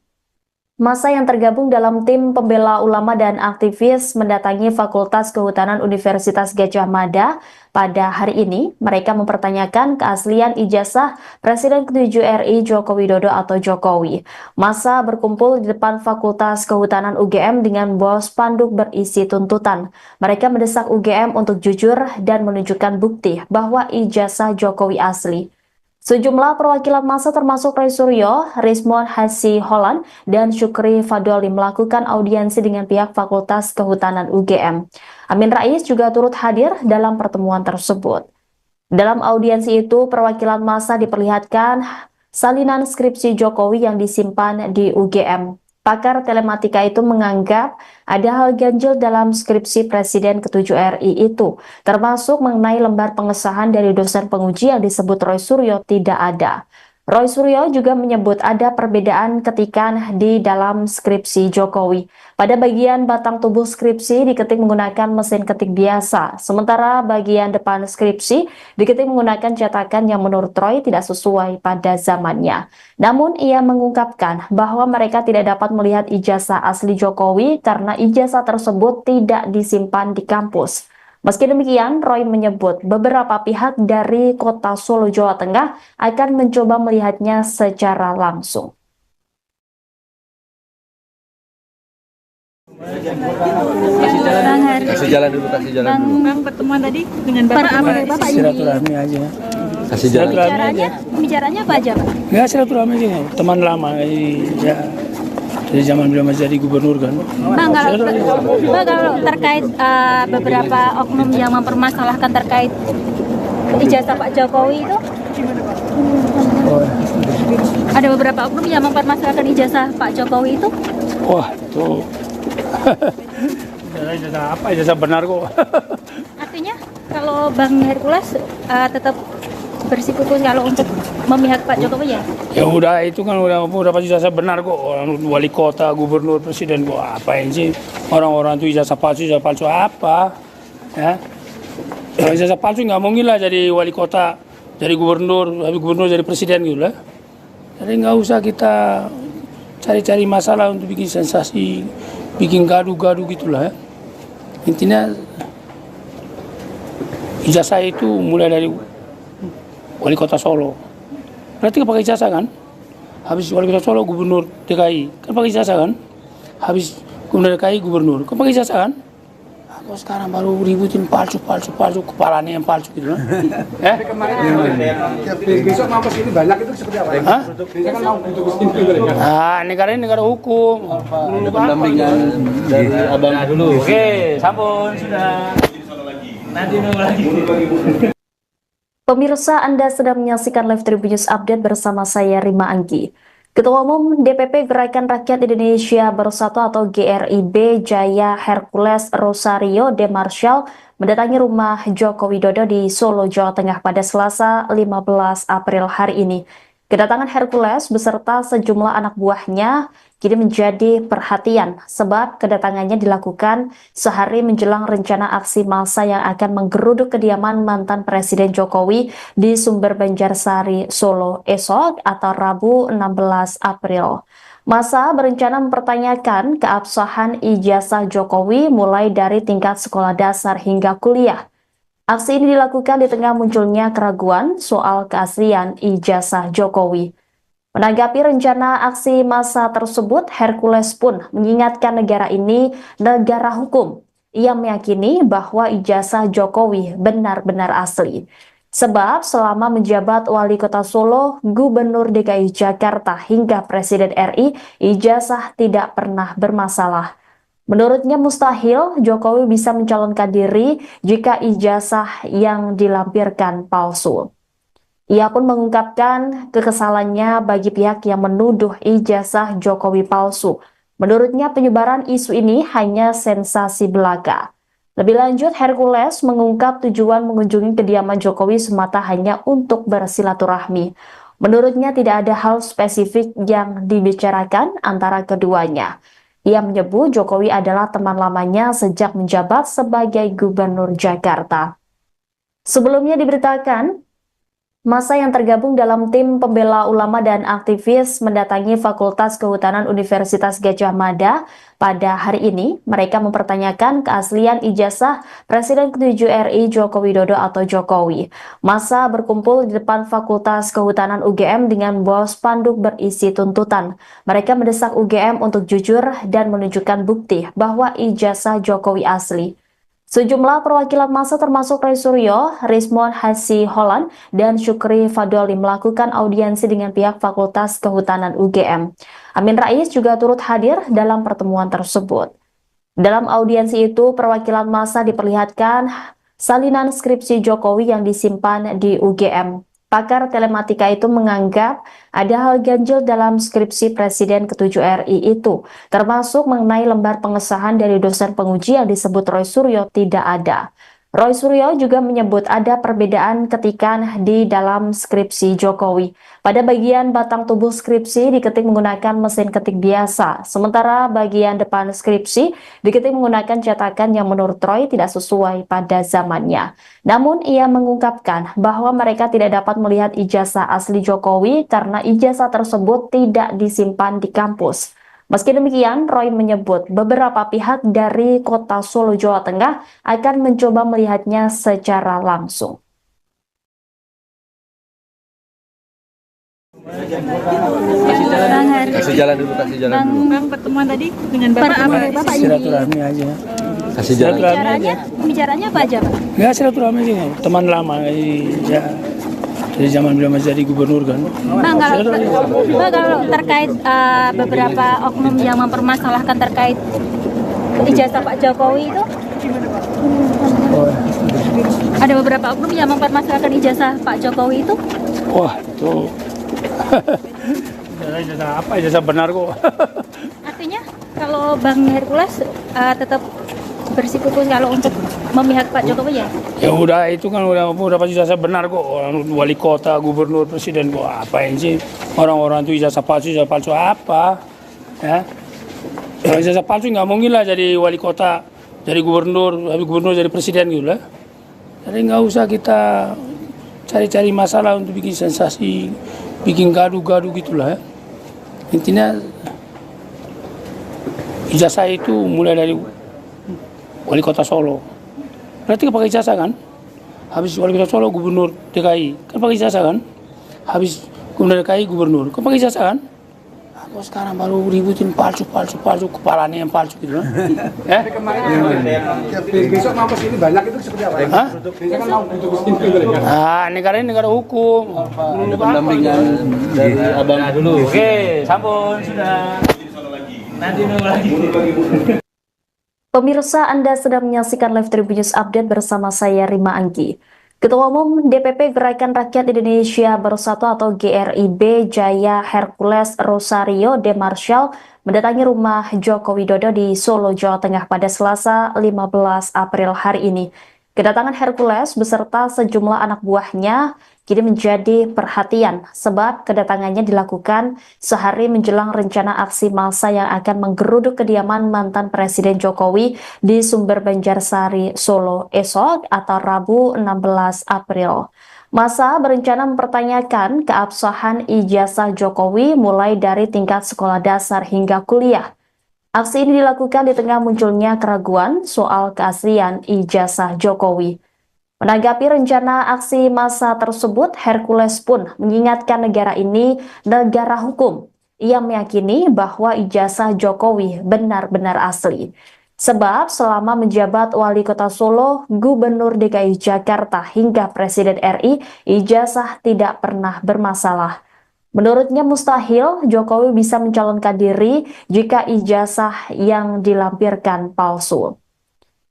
massa yang tergabung dalam tim pembela ulama dan aktivis mendatangi Fakultas Kehutanan Universitas Gadjah Mada pada hari ini. Mereka mempertanyakan keaslian ijazah Presiden ke-7 RI Joko Widodo atau Jokowi. Massa berkumpul di depan Fakultas Kehutanan UGM dengan bawa spanduk berisi tuntutan. Mereka mendesak UGM untuk jujur dan menunjukkan bukti bahwa ijazah Jokowi asli. Sejumlah perwakilan massa termasuk Roy Suryo, Rismon Hasi Holland, dan Syukri Fadoli melakukan audiensi dengan pihak Fakultas Kehutanan UGM. Amin Rais juga turut hadir dalam pertemuan tersebut. Dalam audiensi itu, perwakilan massa diperlihatkan salinan skripsi Jokowi yang disimpan di UGM. Pakar telematika itu menganggap ada hal ganjil dalam skripsi Presiden ke-7 RI itu, termasuk mengenai lembar pengesahan dari dosen penguji yang disebut Roy Suryo tidak ada. Roy Suryo juga menyebut ada perbedaan ketikan di dalam skripsi Jokowi. Pada bagian batang tubuh skripsi diketik menggunakan mesin ketik biasa, sementara bagian depan skripsi diketik menggunakan cetakan yang menurut Roy tidak sesuai pada zamannya. Namun ia mengungkapkan bahwa mereka tidak dapat melihat ijazah asli Jokowi karena ijazah tersebut tidak disimpan di kampus. Meski demikian, Roy menyebut beberapa pihak dari Kota Solo, Jawa Tengah akan mencoba melihatnya secara langsung. Kasih jalan dulu. Bang, pertemuan tadi dengan Bapak Silaturahmi aja. Kasih jalan. Bicaranya apa aja, Pak? Ya silaturahmi aja, teman lama. Ya. Dari zaman beliau masih jadi gubernur kan. Bang, kalau terkait beberapa oknum yang mempermasalahkan terkait ijazah Pak Jokowi itu, ada beberapa oknum yang mempermasalahkan ijazah Pak Jokowi itu. Wah, itu ijazah apa? Ijazah benar kok. Artinya kalau Bang Hercules tetap bersikukuh kalau untuk memihak Pak Jokowi ya? Ya udah, itu kan udah pasti ijazah benar kok. Orang wali kota, gubernur, presiden kok apain sih orang-orang itu ijazah palsu apa? Ya, ijazah palsu nggak mungkin lah jadi wali kota, jadi gubernur, habis gubernur jadi presiden gitu lah. Jadi nggak usah kita cari-cari masalah untuk bikin sensasi, bikin gaduh-gaduh gitulah. Ya. Intinya ijazah itu mulai dari Wali Kota Solo. Berarti kan pakai ijazah kan? Habis Wali Kota Solo, Gubernur DKI. Kan pakai ijazah kan? Habis Gubernur DKI, Gubernur. Kan pakai ijazah kan? Kok sekarang baru ributin palsu, kepalanya yang palsu gitu kan? Besok mau kesini banyak itu seperti apa? Hah? Saya kan mau untuk kesini juga. Negara ini negara hukum. Ada pendampingan dari abang dulu. Oke, sampun sudah. Nanti nunggu lagi. Pemirsa, Anda sedang menyaksikan Live Tribun News Update bersama saya Rima Anggi. Ketua Umum DPP Gerakan Rakyat Indonesia Bersatu atau GRIB Jaya Hercules Rosario de Marshall mendatangi rumah Joko Widodo di Solo, Jawa Tengah pada Selasa 15 April hari ini. Kedatangan Hercules beserta sejumlah anak buahnya kini menjadi perhatian sebab kedatangannya dilakukan sehari menjelang rencana aksi massa yang akan menggeruduk kediaman mantan Presiden Jokowi di Sumber Banjarsari, Solo esok atau Rabu 16 April. Massa berencana mempertanyakan keabsahan ijazah Jokowi mulai dari tingkat sekolah dasar hingga kuliah. Aksi ini dilakukan di tengah munculnya keraguan soal keaslian ijazah Jokowi. Menanggapi rencana aksi massa tersebut, Hercules pun mengingatkan negara ini negara hukum. Ia meyakini bahwa ijazah Jokowi benar-benar asli. Sebab selama menjabat Wali Kota Solo, Gubernur DKI Jakarta hingga Presiden RI, ijazah tidak pernah bermasalah. Menurutnya mustahil Jokowi bisa mencalonkan diri jika ijazah yang dilampirkan palsu. Ia pun mengungkapkan kekesalannya bagi pihak yang menuduh ijazah Jokowi palsu. Menurutnya penyebaran isu ini hanya sensasi belaka. Lebih lanjut, Hercules mengungkap tujuan mengunjungi kediaman Jokowi semata hanya untuk bersilaturahmi. Menurutnya tidak ada hal spesifik yang dibicarakan antara keduanya. Ia menyebut Jokowi adalah teman lamanya sejak menjabat sebagai Gubernur Jakarta. Sebelumnya diberitakan, massa yang tergabung dalam tim pembela ulama dan aktivis mendatangi Fakultas Kehutanan Universitas Gadjah Mada pada hari ini. Mereka mempertanyakan keaslian ijazah Presiden ke-7 RI Joko Widodo atau Jokowi. Massa berkumpul di depan Fakultas Kehutanan UGM dengan membawa spanduk berisi tuntutan. Mereka mendesak UGM untuk jujur dan menunjukkan bukti bahwa ijazah Jokowi asli. Sejumlah perwakilan massa termasuk Roy Suryo, Rizmon Hasi Holland, dan Syukri Fadoli melakukan audiensi dengan pihak Fakultas Kehutanan UGM. Amin Rais juga turut hadir dalam pertemuan tersebut. Dalam audiensi itu, perwakilan massa diperlihatkan salinan skripsi Jokowi yang disimpan di UGM. Pakar telematika itu menganggap ada hal ganjil dalam skripsi Presiden ke-7 RI itu, termasuk mengenai lembar pengesahan dari dosen penguji yang disebut Roy Suryo tidak ada. Roy Suryo juga menyebut ada perbedaan ketikan di dalam skripsi Jokowi. Pada bagian batang tubuh skripsi diketik menggunakan mesin ketik biasa, sementara bagian depan skripsi diketik menggunakan cetakan yang menurut Roy tidak sesuai pada zamannya. Namun ia mengungkapkan bahwa mereka tidak dapat melihat ijazah asli Jokowi karena ijazah tersebut tidak disimpan di kampus. Meski demikian, Roy menyebut beberapa pihak dari kota Solo, Jawa Tengah akan mencoba melihatnya secara langsung. Kasih jalan dulu. Bang, pertemuan tadi dengan Bapak Bapak Silaturahmi aja. Kasih jalan. Bicaranya apa aja, Pak? Ya silaturahmi aja, teman lama ya. Dari zaman beliau masih jadi gubernur kan. Bang, kalau terkait beberapa oknum yang mempermasalahkan terkait ijazah Pak Jokowi itu, ada beberapa oknum yang mempermasalahkan ijazah Pak Jokowi itu. Wah, itu ijazah apa? Ijazah benar kok. Artinya kalau Bang Hercules tetap bersikukuh kalau untuk memihak Pak Jokowi ya? Ya udah, itu kan udah pasti ijazah benar kok. Wali kota, gubernur, presiden kok apain sih orang-orang itu ijazah palsu apa? Ya, ijazah palsu nggak mungkin lah jadi wali kota, jadi gubernur, habis gubernur jadi presiden gitu lah. Jadi nggak usah kita cari-cari masalah untuk bikin sensasi, bikin gaduh-gaduh gitulah. Ya. Intinya ijazah itu mulai dari Wali Kota Solo, berarti kan pakai ijazah kan? Habis Wali Kota Solo, Gubernur DKI, kan pakai ijazah kan? Habis Gubernur DKI, Gubernur, kan pakai ijazah kan? Kok sekarang baru ributin palsu, kepalanya yang palsu gitu kan? Besok mau kesini banyak itu seperti apa? Hah? Besok kan mau untuk kesini. Negara ini negara hukum. Ada pendampingan dari abang dulu. Oke, sampun sudah. Nanti nunggu lagi. Pemirsa, Anda sedang menyaksikan Live Tribun News Update bersama saya Rima Anggi. Ketua Umum DPP Gerakan Rakyat Indonesia Bersatu atau GRIB Jaya Hercules Rosario de Marshall mendatangi rumah Joko Widodo di Solo, Jawa Tengah pada Selasa 15 April hari ini. Kedatangan Hercules beserta sejumlah anak buahnya kini menjadi perhatian sebab kedatangannya dilakukan sehari menjelang rencana aksi massa yang akan menggeruduk kediaman mantan Presiden Jokowi di Sumber Banjarsari, Solo esok atau Rabu 16 April. Massa berencana mempertanyakan keabsahan ijazah Jokowi mulai dari tingkat sekolah dasar hingga kuliah. Aksi ini dilakukan di tengah munculnya keraguan soal keaslian ijazah Jokowi. Menanggapi rencana aksi massa tersebut, Hercules pun mengingatkan negara ini negara hukum. Ia meyakini bahwa ijazah Jokowi benar-benar asli. Sebab selama menjabat Wali Kota Solo, Gubernur DKI Jakarta hingga Presiden RI, ijazah tidak pernah bermasalah. Menurutnya mustahil Jokowi bisa mencalonkan diri jika ijazah yang dilampirkan palsu.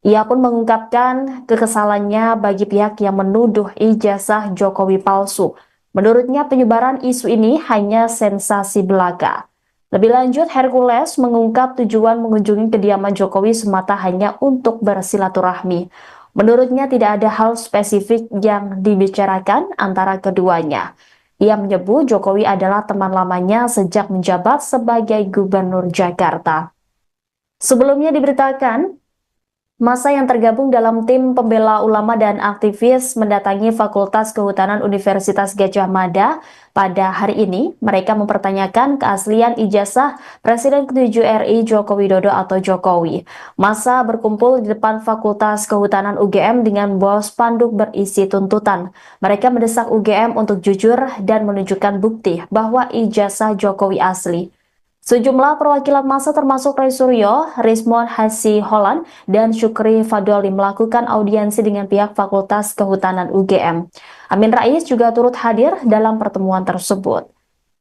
Ia pun mengungkapkan kekesalannya bagi pihak yang menuduh ijazah Jokowi palsu. Menurutnya penyebaran isu ini hanya sensasi belaka. Lebih lanjut, Hercules mengungkap tujuan mengunjungi kediaman Jokowi semata hanya untuk bersilaturahmi. Menurutnya tidak ada hal spesifik yang dibicarakan antara keduanya. Ia menyebut Jokowi adalah teman lamanya sejak menjabat sebagai Gubernur Jakarta. Sebelumnya diberitakan, massa yang tergabung dalam tim pembela ulama dan aktivis mendatangi Fakultas Kehutanan Universitas Gadjah Mada pada hari ini. Mereka mempertanyakan keaslian ijazah Presiden ke-7 RI Joko Widodo atau Jokowi. Massa berkumpul di depan Fakultas Kehutanan UGM dengan bawa spanduk berisi tuntutan. Mereka mendesak UGM untuk jujur dan menunjukkan bukti bahwa ijazah Jokowi asli. Sejumlah perwakilan massa termasuk Roy Suryo, Rismon Hasi Holland, dan Syukri Fadoli melakukan audiensi dengan pihak Fakultas Kehutanan UGM. Amin Rais juga turut hadir dalam pertemuan tersebut.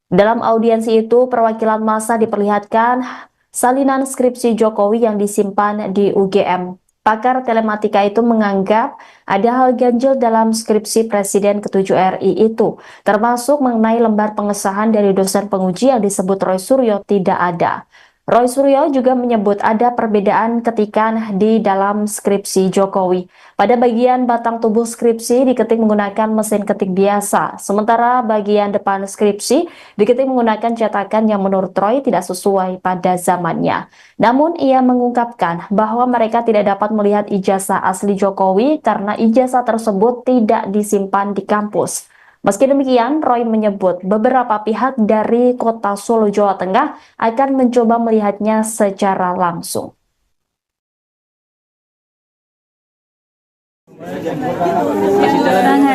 Dalam audiensi itu, perwakilan massa diperlihatkan salinan skripsi Jokowi yang disimpan di UGM. Pakar telematika itu menganggap ada hal ganjil dalam skripsi Presiden ke-7 RI itu, termasuk mengenai lembar pengesahan dari dosen penguji yang disebut Roy Suryo tidak ada. Roy Suryo juga menyebut ada perbedaan ketikan di dalam skripsi Jokowi. Pada bagian batang tubuh skripsi diketik menggunakan mesin ketik biasa, sementara bagian depan skripsi diketik menggunakan cetakan yang menurut Roy tidak sesuai pada zamannya. Namun ia mengungkapkan bahwa mereka tidak dapat melihat ijazah asli Jokowi karena ijazah tersebut tidak disimpan di kampus. Meski demikian, Roy menyebut beberapa pihak dari Kota Solo, Jawa Tengah akan mencoba melihatnya secara langsung.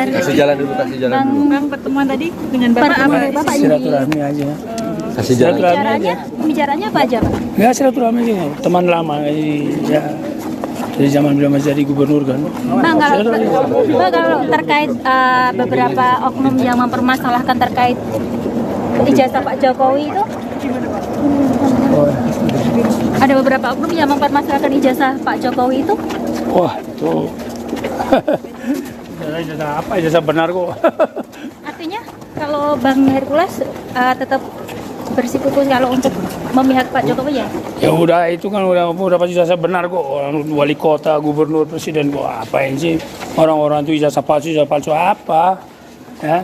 Kasih jalan dulu. Bang, pertemuan tadi dengan Bapak Silaturahmi aja. Kasih jalan. Pembicaranya apa aja, Pak? Ya silaturahmi aja, teman lama ya. Dari zaman beliau masih jadi gubernur kan. Bang, kalau terkait beberapa oknum yang mempermasalahkan terkait ijazah Pak Jokowi itu, ada beberapa oknum yang mempermasalahkan ijazah Pak Jokowi itu. Wah, itu ijazah apa? Ijazah benar kok. Artinya kalau Bang Hercules tetap bersikukuh kalau untuk memihak Pak Jokowi ya? Ya udah, itu kan udah pasti ijazah benar kok. Orang wali kota, gubernur, presiden kok apain sih orang-orang itu ijazah palsu apa? Ya,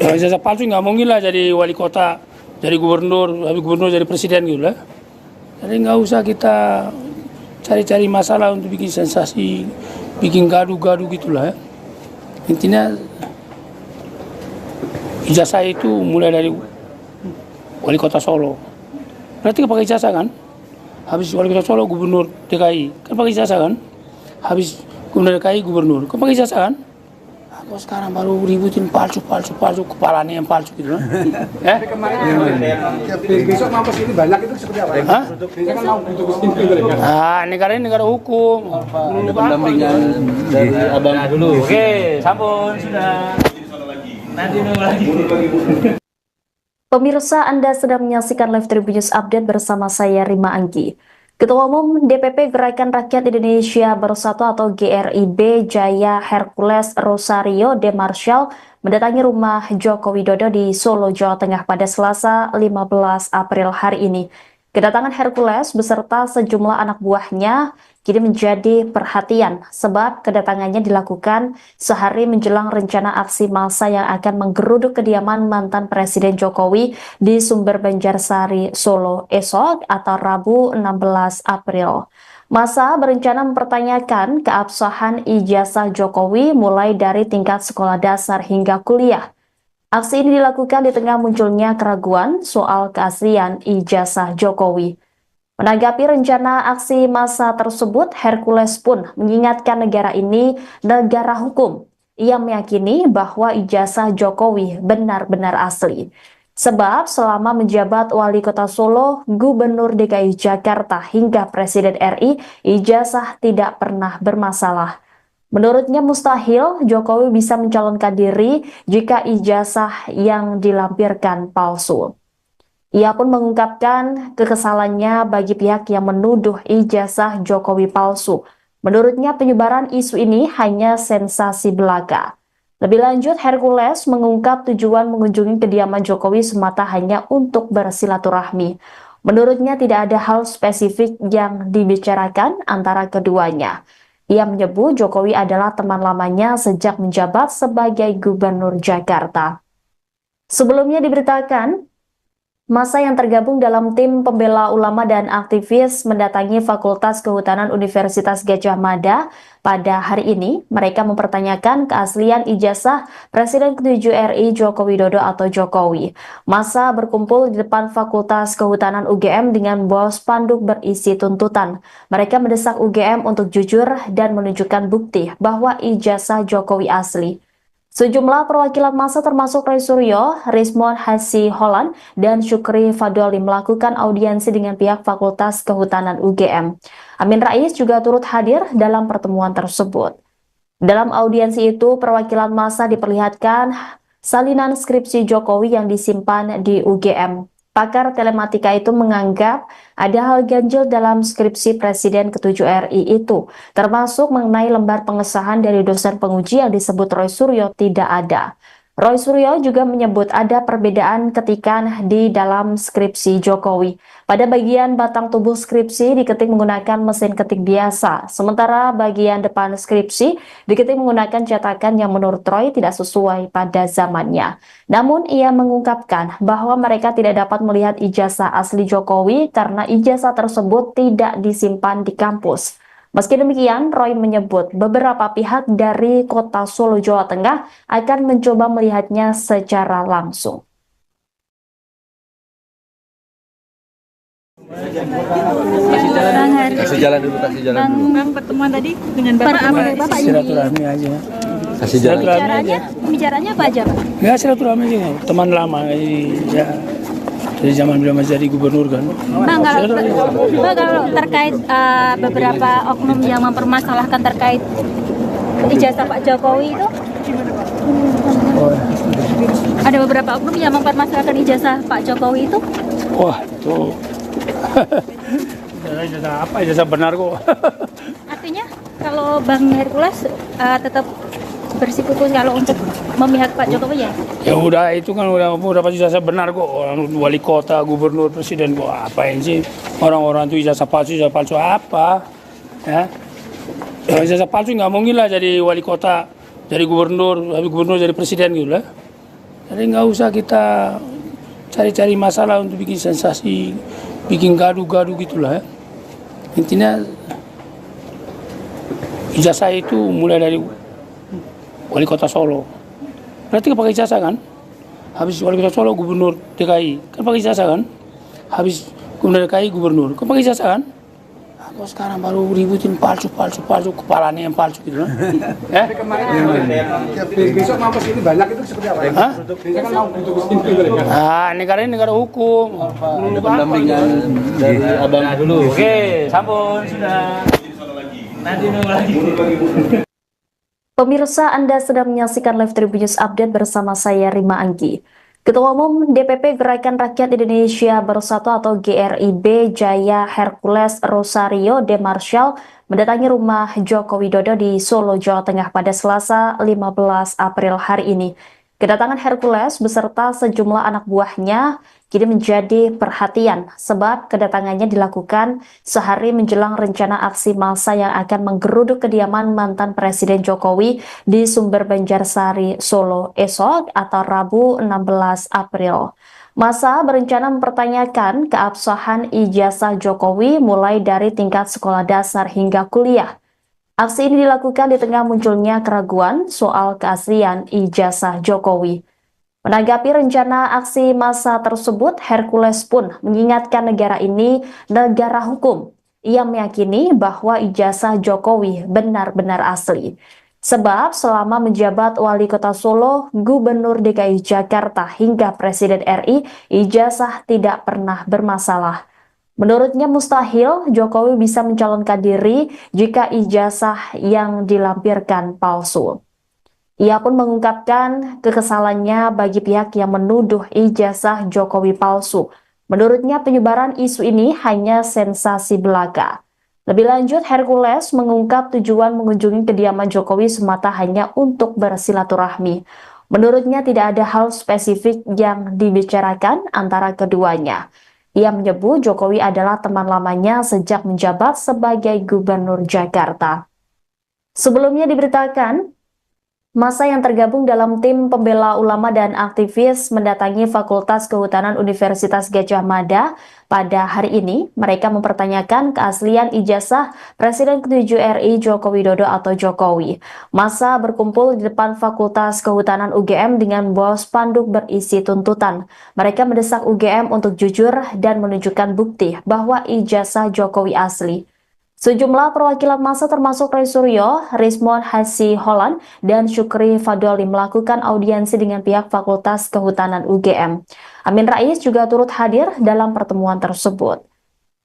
ijazah palsu nggak mungkin lah jadi wali kota, jadi gubernur, habis gubernur jadi presiden gitu lah. Jadi nggak usah kita cari-cari masalah untuk bikin sensasi, bikin gaduh-gaduh gitulah. Ya. Intinya ijazah itu mulai dari Wali Kota Solo. Berarti pakai ijazah kan? Habis Wali Kota Solo Gubernur DKI, kan pakai ijazah kan? Habis Gubernur DKI Gubernur, kan pakai ijazah kan? Kok sekarang baru ributin palsu, kepalanya yang palsu gitu kan? Besok mau kesini banyak itu seperti apa? Hah? Saya kan mau butuh kesini. Negara ini negara hukum. Ada pendampingan dari abang dulu. Oke, sampun sudah. Nanti nunggu lagi. Pemirsa, Anda sedang menyaksikan Live Tribun News Update bersama saya Rima Anggi. Ketua Umum DPP Gerakan Rakyat Indonesia Bersatu atau GRIB Jaya Hercules Rosario de Marshall mendatangi rumah Joko Widodo di Solo, Jawa Tengah pada Selasa 15 April hari ini. Kedatangan Hercules beserta sejumlah anak buahnya kini menjadi perhatian sebab kedatangannya dilakukan sehari menjelang rencana aksi massa yang akan menggeruduk kediaman mantan Presiden Jokowi di Sumber Banjarsari, Solo esok atau Rabu 16 April. Massa berencana mempertanyakan keabsahan ijazah Jokowi mulai dari tingkat sekolah dasar hingga kuliah. Aksi ini dilakukan di tengah munculnya keraguan soal keaslian ijazah Jokowi. Menanggapi rencana aksi massa tersebut, Hercules pun mengingatkan negara ini negara hukum. Ia meyakini bahwa ijazah Jokowi benar-benar asli. Sebab selama menjabat Wali Kota Solo, Gubernur DKI Jakarta hingga Presiden RI, ijazah tidak pernah bermasalah. Menurutnya mustahil Jokowi bisa mencalonkan diri jika ijazah yang dilampirkan palsu. Ia pun mengungkapkan kekesalannya bagi pihak yang menuduh ijazah Jokowi palsu. Menurutnya penyebaran isu ini hanya sensasi belaka. Lebih lanjut, Hercules mengungkap tujuan mengunjungi kediaman Jokowi semata hanya untuk bersilaturahmi. Menurutnya tidak ada hal spesifik yang dibicarakan antara keduanya. Ia menyebut Jokowi adalah teman lamanya sejak menjabat sebagai Gubernur Jakarta. Sebelumnya diberitakan, massa yang tergabung dalam tim pembela ulama dan aktivis mendatangi Fakultas Kehutanan Universitas Gadjah Mada pada hari ini. Mereka mempertanyakan keaslian ijazah Presiden ke-7 RI Joko Widodo atau Jokowi. Massa berkumpul di depan Fakultas Kehutanan UGM dengan bawa spanduk berisi tuntutan. Mereka mendesak UGM untuk jujur dan menunjukkan bukti bahwa ijazah Jokowi asli. Sejumlah perwakilan massa termasuk Roy Suryo, Rismon Hasi Holland, dan Syukri Fadoli melakukan audiensi dengan pihak Fakultas Kehutanan UGM. Amin Rais juga turut hadir dalam pertemuan tersebut. Dalam audiensi itu, perwakilan massa diperlihatkan salinan skripsi Jokowi yang disimpan di UGM. Pakar telematika itu menganggap ada hal ganjil dalam skripsi Presiden ke-7 RI itu, termasuk mengenai lembar pengesahan dari dosen penguji yang disebut Roy Suryo tidak ada. Roy Suryo juga menyebut ada perbedaan ketikan di dalam skripsi Jokowi. Pada bagian batang tubuh skripsi diketik menggunakan mesin ketik biasa, sementara bagian depan skripsi diketik menggunakan cetakan yang menurut Roy tidak sesuai pada zamannya. Namun ia mengungkapkan bahwa mereka tidak dapat melihat ijazah asli Jokowi karena ijazah tersebut tidak disimpan di kampus. Meski demikian, Roy menyebut beberapa pihak dari Kota Solo, Jawa Tengah akan mencoba melihatnya secara langsung. Kasih jalan dulu. Bang, pertemuan tadi dengan Bapak Silaturahmi aja. Kasih jalan. Bicaranya apa aja, Pak? Ya silaturahmi aja, teman lama ya. Dari zaman beliau masih jadi gubernur kan. Bang, kalau terkait beberapa oknum yang mempermasalahkan terkait ijazah Pak Jokowi itu, ada beberapa oknum yang mempermasalahkan ijazah Pak Jokowi itu. Wah, itu ijazah apa? Ijazah benar kok. Artinya kalau Bang Hercules tetap bersikukuh kalau untuk memihak Pak Jokowi ya? Ya udah, itu kan udah pasti ijazah benar kok. Orang wali kota, gubernur, presiden kok apain sih orang-orang itu ijazah palsu apa? Ya, ijazah palsu nggak mungkin lah jadi wali kota, jadi gubernur, habis gubernur jadi presiden gitu lah. Jadi nggak usah kita cari-cari masalah untuk bikin sensasi, bikin gaduh-gaduh gitulah. Ya. Intinya ijazah itu mulai dari Wali Kota Solo. Berarti kan pakai ijazah kan? Habis Wali Kota Solo, Gubernur DKI. Kan pakai ijazah kan? Habis Gubernur DKI, Gubernur. Kan pakai ijazah kan? Nah, kok sekarang baru ributin palsu, kepalanya yang palsu gitu kan? Ya? Besok mau kesini banyak itu seperti apa? Hah? Saya kan mau untuk kesini. Negara ini negara hukum. Ada pendampingan dari abang dulu. Oke, sampun sudah. Nanti nunggu lagi. Pemirsa, Anda sedang menyaksikan Live Tribun News Update bersama saya Rima Anggi. Ketua Umum DPP Gerakan Rakyat Indonesia Bersatu atau GRIB Jaya Hercules Rosario de Marshall mendatangi rumah Joko Widodo di Solo, Jawa Tengah pada Selasa 15 April hari ini. Kedatangan Hercules beserta sejumlah anak buahnya kini menjadi perhatian sebab kedatangannya dilakukan sehari menjelang rencana aksi massa yang akan menggeruduk kediaman mantan Presiden Jokowi di Sumber Banjarsari, Solo esok atau Rabu 16 April. Massa berencana mempertanyakan keabsahan ijazah Jokowi mulai dari tingkat sekolah dasar hingga kuliah. Aksi ini dilakukan di tengah munculnya keraguan soal keaslian ijazah Jokowi. Menanggapi rencana aksi massa tersebut, Hercules pun mengingatkan negara ini negara hukum. Ia meyakini bahwa ijazah Jokowi benar-benar asli. Sebab selama menjabat wali kota Solo, Gubernur DKI Jakarta hingga Presiden RI, ijazah tidak pernah bermasalah. Menurutnya mustahil Jokowi bisa mencalonkan diri jika ijazah yang dilampirkan palsu. Ia pun mengungkapkan kekesalannya bagi pihak yang menuduh ijazah Jokowi palsu. Menurutnya penyebaran isu ini hanya sensasi belaka. Lebih lanjut, Hercules mengungkap tujuan mengunjungi kediaman Jokowi semata hanya untuk bersilaturahmi. Menurutnya tidak ada hal spesifik yang dibicarakan antara keduanya. Ia menyebut Jokowi adalah teman lamanya sejak menjabat sebagai Gubernur Jakarta. Sebelumnya diberitakan, massa yang tergabung dalam tim pembela ulama dan aktivis mendatangi Fakultas Kehutanan Universitas Gadjah Mada pada hari ini. Mereka mempertanyakan keaslian ijazah Presiden ke-7 RI Joko Widodo atau Jokowi. Massa berkumpul di depan Fakultas Kehutanan UGM dengan membawa spanduk berisi tuntutan. Mereka mendesak UGM untuk jujur dan menunjukkan bukti bahwa ijazah Jokowi asli. Sejumlah perwakilan massa termasuk Roy Suryo, Rizmon Hasi Holland, dan Syukri Fadoli melakukan audiensi dengan pihak Fakultas Kehutanan UGM. Amin Rais juga turut hadir dalam pertemuan tersebut.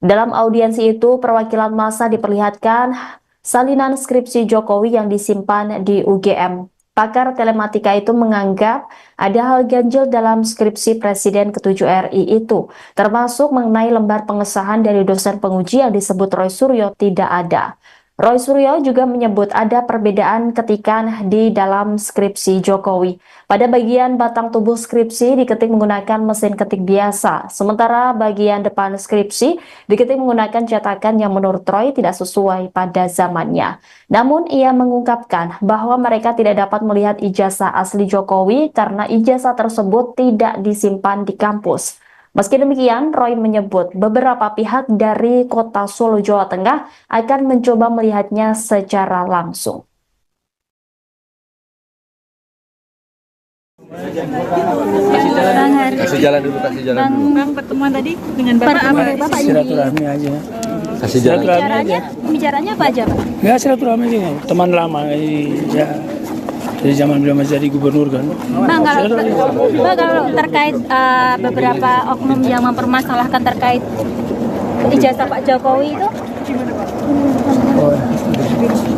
Dalam audiensi itu, perwakilan massa diperlihatkan salinan skripsi Jokowi yang disimpan di UGM. Pakar telematika itu menganggap ada hal ganjil dalam skripsi Presiden ke-7 RI itu, termasuk mengenai lembar pengesahan dari dosen penguji yang disebut Roy Suryo tidak ada. Roy Suryo juga menyebut ada perbedaan ketikan di dalam skripsi Jokowi. Pada bagian batang tubuh skripsi diketik menggunakan mesin ketik biasa, sementara bagian depan skripsi diketik menggunakan cetakan yang menurut Roy tidak sesuai pada zamannya. Namun ia mengungkapkan bahwa mereka tidak dapat melihat ijazah asli Jokowi karena ijazah tersebut tidak disimpan di kampus. Meski demikian, Roy menyebut beberapa pihak dari kota Solo, Jawa Tengah akan mencoba melihatnya secara langsung. Kasih jalan dulu. Bang, pertemuan tadi dengan Bapak Bapak Silaturahmi aja. Kasih jalan. Bicaranya apa aja, Pak? Ya silaturahmi aja, teman lama ya. Dari zaman beliau masih jadi gubernur kan. Bang, kalau terkait beberapa oknum yang mempermasalahkan terkait ijazah Pak Jokowi itu,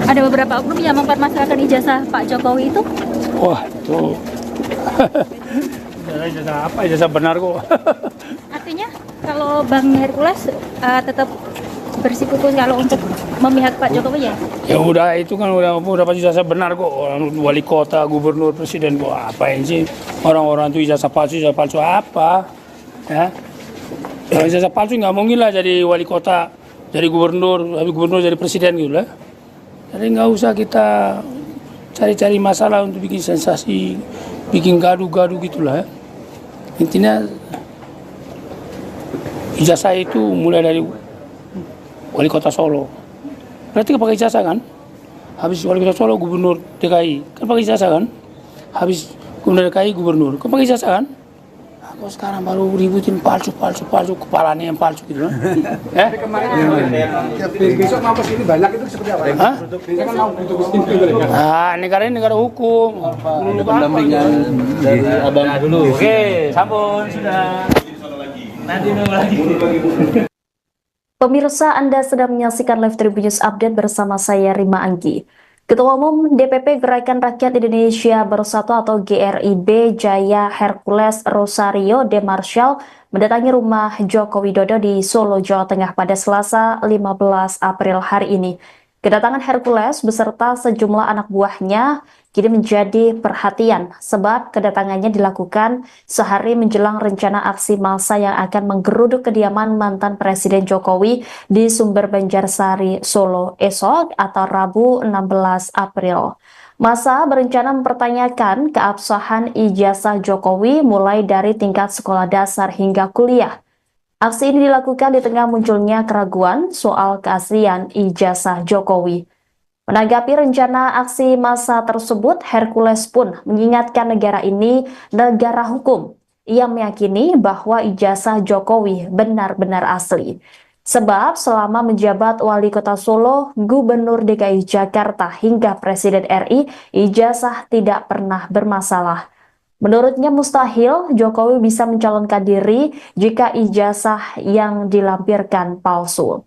ada beberapa oknum yang mempermasalahkan ijazah Pak Jokowi itu. Wah, itu ijazah apa? Ijazah benar kok. Artinya kalau Bang Hercules tetap bersikukuh kalau untuk memihak Pak Jokowi ya? Ya udah, itu kan udah pasti ijazah benar kok. Wali kota, gubernur, presiden kok apain sih orang-orang itu ijazah palsu apa? Ya, kalau ijazah palsu nggak mungkin lah jadi wali kota, jadi gubernur, habis gubernur jadi presiden gitu lah. Jadi nggak usah kita cari-cari masalah untuk bikin sensasi, bikin gaduh-gaduh gitulah. Intinya ijazah itu mulai dari wali kota Solo, berarti kan pakai ijazah kan? Habis wali kota Solo gubernur DKI kan pakai ijazah kan? Habis gubernur DKI gubernur kan pakai ijazah kan? Kok sekarang baru ributin palsu, kepalanya yang palsu gitu kan? Besok mau kesini banyak itu seperti apa? Hah? Besok kan mau butuh kesini. Negara ini negara hukum. Ada pendampingan dari abang dulu. Oke, sampun sudah. Nanti nunggu lagi. Pemirsa, Anda sedang menyaksikan Live Tribun News Update bersama saya Rima Anggi. Ketua Umum DPP Gerakan Rakyat Indonesia Bersatu atau GRIB Jaya Hercules Rosario de Marshall mendatangi rumah Joko Widodo di Solo, Jawa Tengah pada Selasa 15 April hari ini. Kedatangan Hercules beserta sejumlah anak buahnya kini menjadi perhatian sebab kedatangannya dilakukan sehari menjelang rencana aksi massa yang akan menggeruduk kediaman mantan Presiden Jokowi di Sumber Banjarsari, Solo esok atau Rabu 16 April. Massa berencana mempertanyakan keabsahan ijazah Jokowi mulai dari tingkat sekolah dasar hingga kuliah. Aksi ini dilakukan di tengah munculnya keraguan soal keaslian ijazah Jokowi. Menanggapi rencana aksi massa tersebut, Hercules pun mengingatkan negara ini negara hukum. Ia meyakini bahwa ijazah Jokowi benar-benar asli. Sebab selama menjabat wali kota Solo, Gubernur DKI Jakarta hingga Presiden RI, ijazah tidak pernah bermasalah. Menurutnya mustahil Jokowi bisa mencalonkan diri jika ijazah yang dilampirkan palsu.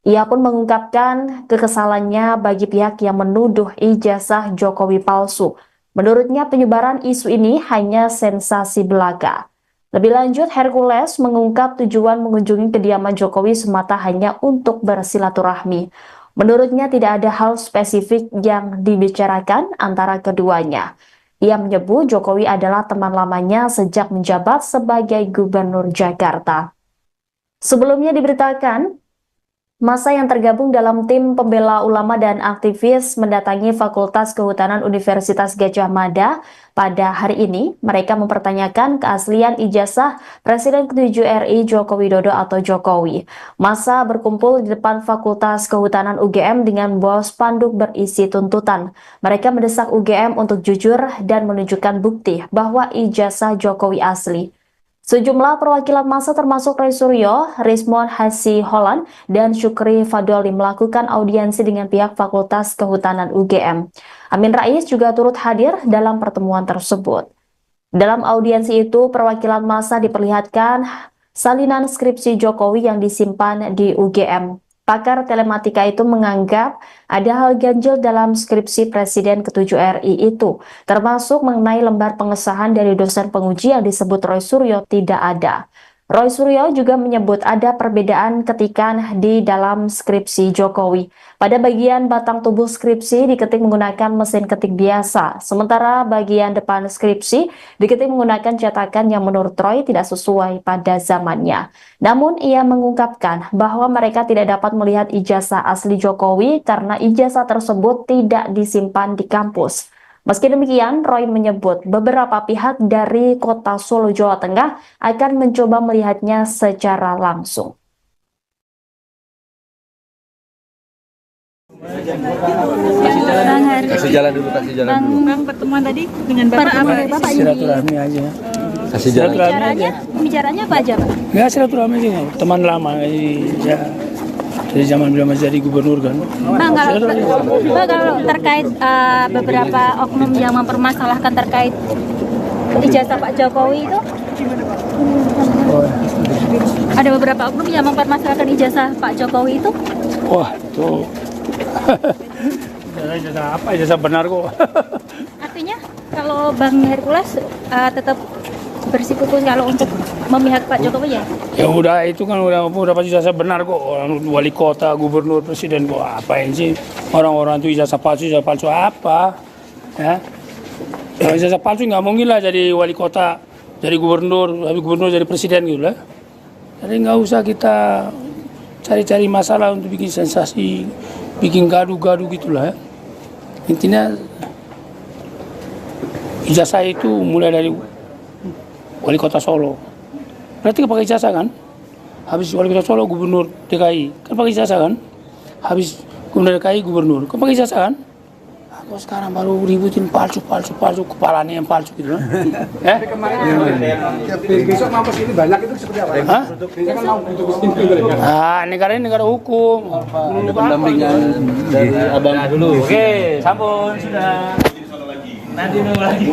Ia pun mengungkapkan kekesalannya bagi pihak yang menuduh ijazah Jokowi palsu. Menurutnya penyebaran isu ini hanya sensasi belaka. Lebih lanjut, Hercules mengungkap tujuan mengunjungi kediaman Jokowi semata hanya untuk bersilaturahmi. Menurutnya tidak ada hal spesifik yang dibicarakan antara keduanya. Ia menyebut Jokowi adalah teman lamanya sejak menjabat sebagai Gubernur Jakarta. Sebelumnya diberitakan, massa yang tergabung dalam tim pembela ulama dan aktivis mendatangi Fakultas Kehutanan Universitas Gadjah Mada pada hari ini. Mereka mempertanyakan keaslian ijazah Presiden ke-7 RI Joko Widodo atau Jokowi. Massa berkumpul di depan Fakultas Kehutanan UGM dengan bawa spanduk berisi tuntutan. Mereka mendesak UGM untuk jujur dan menunjukkan bukti bahwa ijazah Jokowi asli. Sejumlah perwakilan massa termasuk Roy Suryo, Rismon Hasi Holland, dan Syukri Fadoli melakukan audiensi dengan pihak Fakultas Kehutanan UGM. Amin Rais juga turut hadir dalam pertemuan tersebut. Dalam audiensi itu, perwakilan massa diperlihatkan salinan skripsi Jokowi yang disimpan di UGM. Pakar telematika itu menganggap ada hal ganjil dalam skripsi Presiden ke-7 RI itu, termasuk mengenai lembar pengesahan dari dosen penguji yang disebut Roy Suryo tidak ada. Roy Suryo juga menyebut ada perbedaan ketikan di dalam skripsi Jokowi. Pada bagian batang tubuh skripsi diketik menggunakan mesin ketik biasa, sementara bagian depan skripsi diketik menggunakan cetakan yang menurut Roy tidak sesuai pada zamannya. Namun ia mengungkapkan bahwa mereka tidak dapat melihat ijazah asli Jokowi karena ijazah tersebut tidak disimpan di kampus. Meski demikian, Roy menyebut beberapa pihak dari kota Solo, Jawa Tengah akan mencoba melihatnya secara langsung. Kasih jalan dulu. Bang, pertemuan tadi dengan Bapak Silaturahmi aja. Kasih jalan. Pembicaranya apa aja, Pak? Ya silaturahmi aja, teman lama ya. Dari zaman beliau masih jadi gubernur kan. Bang, kalau terkait beberapa oknum yang mempermasalahkan terkait ijazah Pak Jokowi itu, ada beberapa oknum yang mempermasalahkan ijazah Pak Jokowi itu. Wah, itu ijazah apa? Ijazah benar kok. Artinya kalau Bang Hercules tetap bersikukuh kalau untuk memihak Pak Jokowi ya? Ya udah, itu kan udah pasti ijazah benar kok. Orang wali kota, gubernur, presiden kok apain sih? Orang-orang itu ijazah palsu apa? Ya, ijazah palsu nggak mungkin lah jadi wali kota, jadi gubernur, habis gubernur jadi presiden gitu lah. Jadi nggak usah kita cari-cari masalah untuk bikin sensasi, bikin gaduh-gaduh gitulah. Intinya ijazah itu mulai dari wali kota Solo. Berarti pakai ijazah kan? Habis wali kota Solo gubernur DKI, kan pakai ijazah kan? Habis gubernur DKI gubernur, kan pakai ijazah kan? Kok sekarang baru ributin palsu, kepalanya yang palsu gitu kan? Besok mau kesini banyak itu seperti apa? Hah? Dia kan mau butuh kesini. Negara ini negara hukum. Ada pendampingan dari abang dulu. Oke, sampun sudah. Nanti nunggu lagi.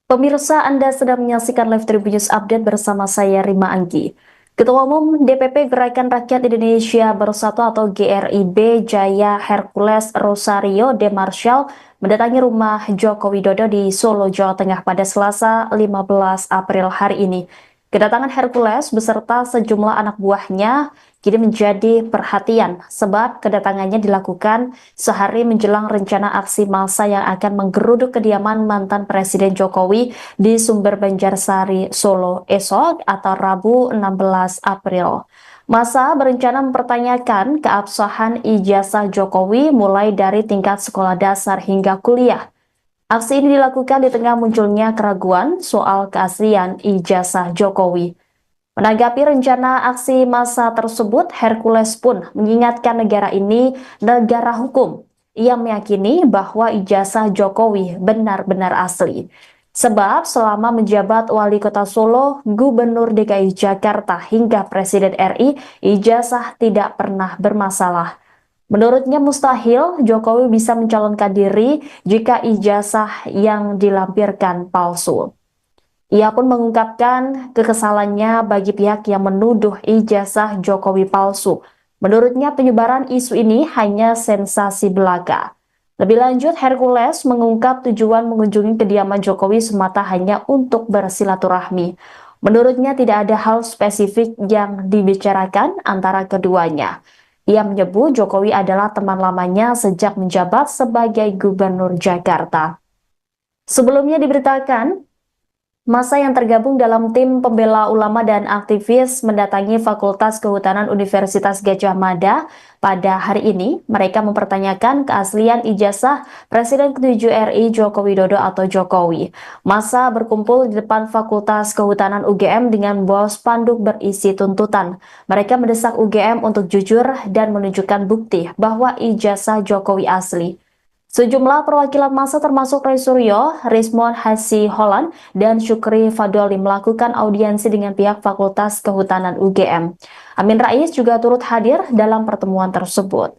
Pemirsa, Anda sedang menyaksikan Live Tribun News Update bersama saya Rima Anggi. Ketua Umum DPP Gerakan Rakyat Indonesia Bersatu atau GRIB Jaya Hercules Rosario de Marshall mendatangi rumah Joko Widodo di Solo, Jawa Tengah pada Selasa 15 April hari ini. Kedatangan Hercules beserta sejumlah anak buahnya kini menjadi perhatian sebab kedatangannya dilakukan sehari menjelang rencana aksi massa yang akan menggeruduk kediaman mantan Presiden Jokowi di Sumber Banjarsari, Solo esok atau Rabu 16 April. Massa berencana mempertanyakan keabsahan ijazah Jokowi mulai dari tingkat sekolah dasar hingga kuliah. Aksi ini dilakukan di tengah munculnya keraguan soal keaslian ijazah Jokowi. Menanggapi rencana aksi massa tersebut, Hercules pun mengingatkan negara ini negara hukum. Ia meyakini bahwa ijazah Jokowi benar-benar asli. Sebab selama menjabat Wali Kota Solo, Gubernur DKI Jakarta hingga Presiden RI, ijazah tidak pernah bermasalah. Menurutnya mustahil Jokowi bisa mencalonkan diri jika ijazah yang dilampirkan palsu. Ia pun mengungkapkan kekesalannya bagi pihak yang menuduh ijazah Jokowi palsu. Menurutnya penyebaran isu ini hanya sensasi belaka. Lebih lanjut, Hercules mengungkap tujuan mengunjungi kediaman Jokowi semata hanya untuk bersilaturahmi. Menurutnya tidak ada hal spesifik yang dibicarakan antara keduanya. Ia menyebut Jokowi adalah teman lamanya sejak menjabat sebagai Gubernur Jakarta. Sebelumnya diberitakan, massa yang tergabung dalam tim pembela ulama dan aktivis mendatangi Fakultas Kehutanan Universitas Gadjah Mada pada hari ini. Mereka mempertanyakan keaslian ijazah Presiden ke-7 RI Joko Widodo atau Jokowi. Massa berkumpul di depan Fakultas Kehutanan UGM dengan membawa spanduk berisi tuntutan. Mereka mendesak UGM untuk jujur dan menunjukkan bukti bahwa ijazah Jokowi asli. Sejumlah perwakilan massa termasuk Roy Suryo, Rismon Hasi Holland, dan Syukri Fadoli melakukan audiensi dengan pihak Fakultas Kehutanan UGM. Amin Rais juga turut hadir dalam pertemuan tersebut.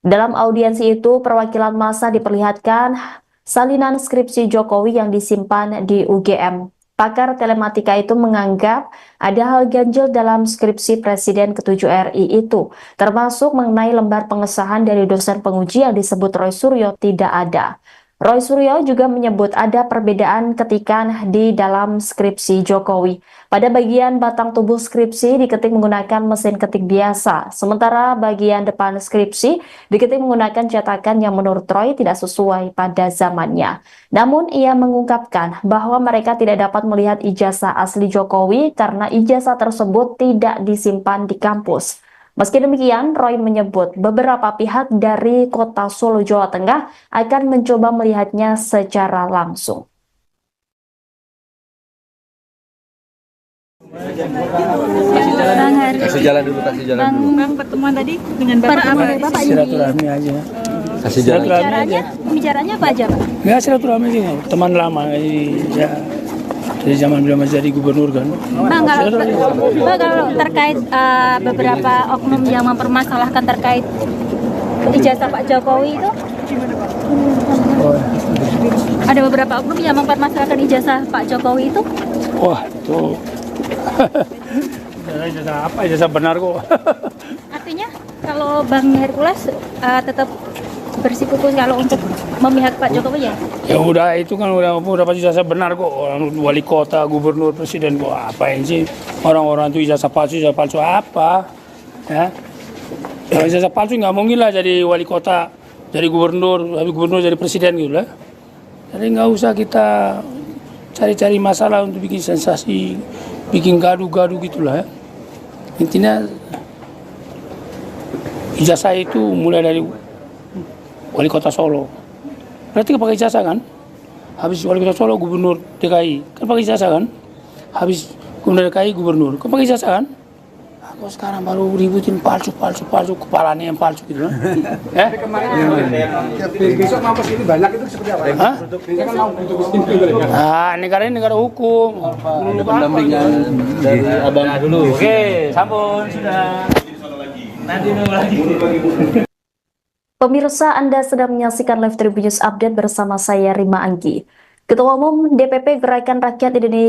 Dalam audiensi itu, perwakilan massa diperlihatkan salinan skripsi Jokowi yang disimpan di UGM. Pakar telematika itu menganggap ada hal ganjil dalam skripsi Presiden ke-7 RI itu, termasuk mengenai lembar pengesahan dari dosen penguji yang disebut Roy Suryo tidak ada. Roy Suryo juga menyebut ada perbedaan ketikan di dalam skripsi Jokowi. Pada bagian batang tubuh skripsi diketik menggunakan mesin ketik biasa, sementara bagian depan skripsi diketik menggunakan cetakan yang menurut Roy tidak sesuai pada zamannya. Namun ia mengungkapkan bahwa mereka tidak dapat melihat ijazah asli Jokowi karena ijazah tersebut tidak disimpan di kampus. Meski demikian, Roy menyebut beberapa pihak dari Kota Solo, Jawa Tengah akan mencoba melihatnya secara langsung. Kasih jalan dulu. Bang, pertemuan tadi dengan Bapak Silaturahmi aja. Kasih jalan. Bicaranya apa aja, Pak? Ya silaturahmi aja, teman lama ya. Dari zaman beliau masih jadi gubernur kan. Bang, kalau terkait beberapa oknum yang mempermasalahkan terkait ijazah Pak Jokowi itu, ada beberapa oknum yang mempermasalahkan ijazah Pak Jokowi itu. Wah, itu ijazah apa? Ijazah benar kok. Artinya kalau Bang Hercules tetap bersikukuh kalau untuk memihak Pak Jokowi ya? Ya udah, itu kan udah pasti ijazah benar kok. Orang wali kota, gubernur, presiden kok apain sih orang-orang itu ijazah palsu apa? Ya, kalau ijazah palsu nggak mungkin lah jadi wali kota, jadi gubernur, habis gubernur jadi presiden gitu lah. Jadi nggak usah kita cari-cari masalah untuk bikin sensasi, bikin gaduh-gaduh gitulah. Ya. Intinya ijazah itu mulai dari Wali Kota Solo. Berarti kan pakai ijazah kan? Habis Wali Kota Solo, Gubernur DKI. Kan pakai ijazah kan? Habis Gubernur DKI, Gubernur. Kan pakai ijazah kan? Kok sekarang baru ributin palsu, kepalanya yang palsu gitu kan? Besok mau kesini banyak itu seperti apa? Hah? Besok kan mau untuk kesini. Negara ini negara hukum. Ada pendampingan dari abang dulu. Oke, sampun sudah. Nanti nunggu lagi. Pemirsa, Anda sedang menyaksikan Live Tribun News Update bersama saya Rima Anggi. Ketua Umum DPP Gerakan Rakyat Indonesia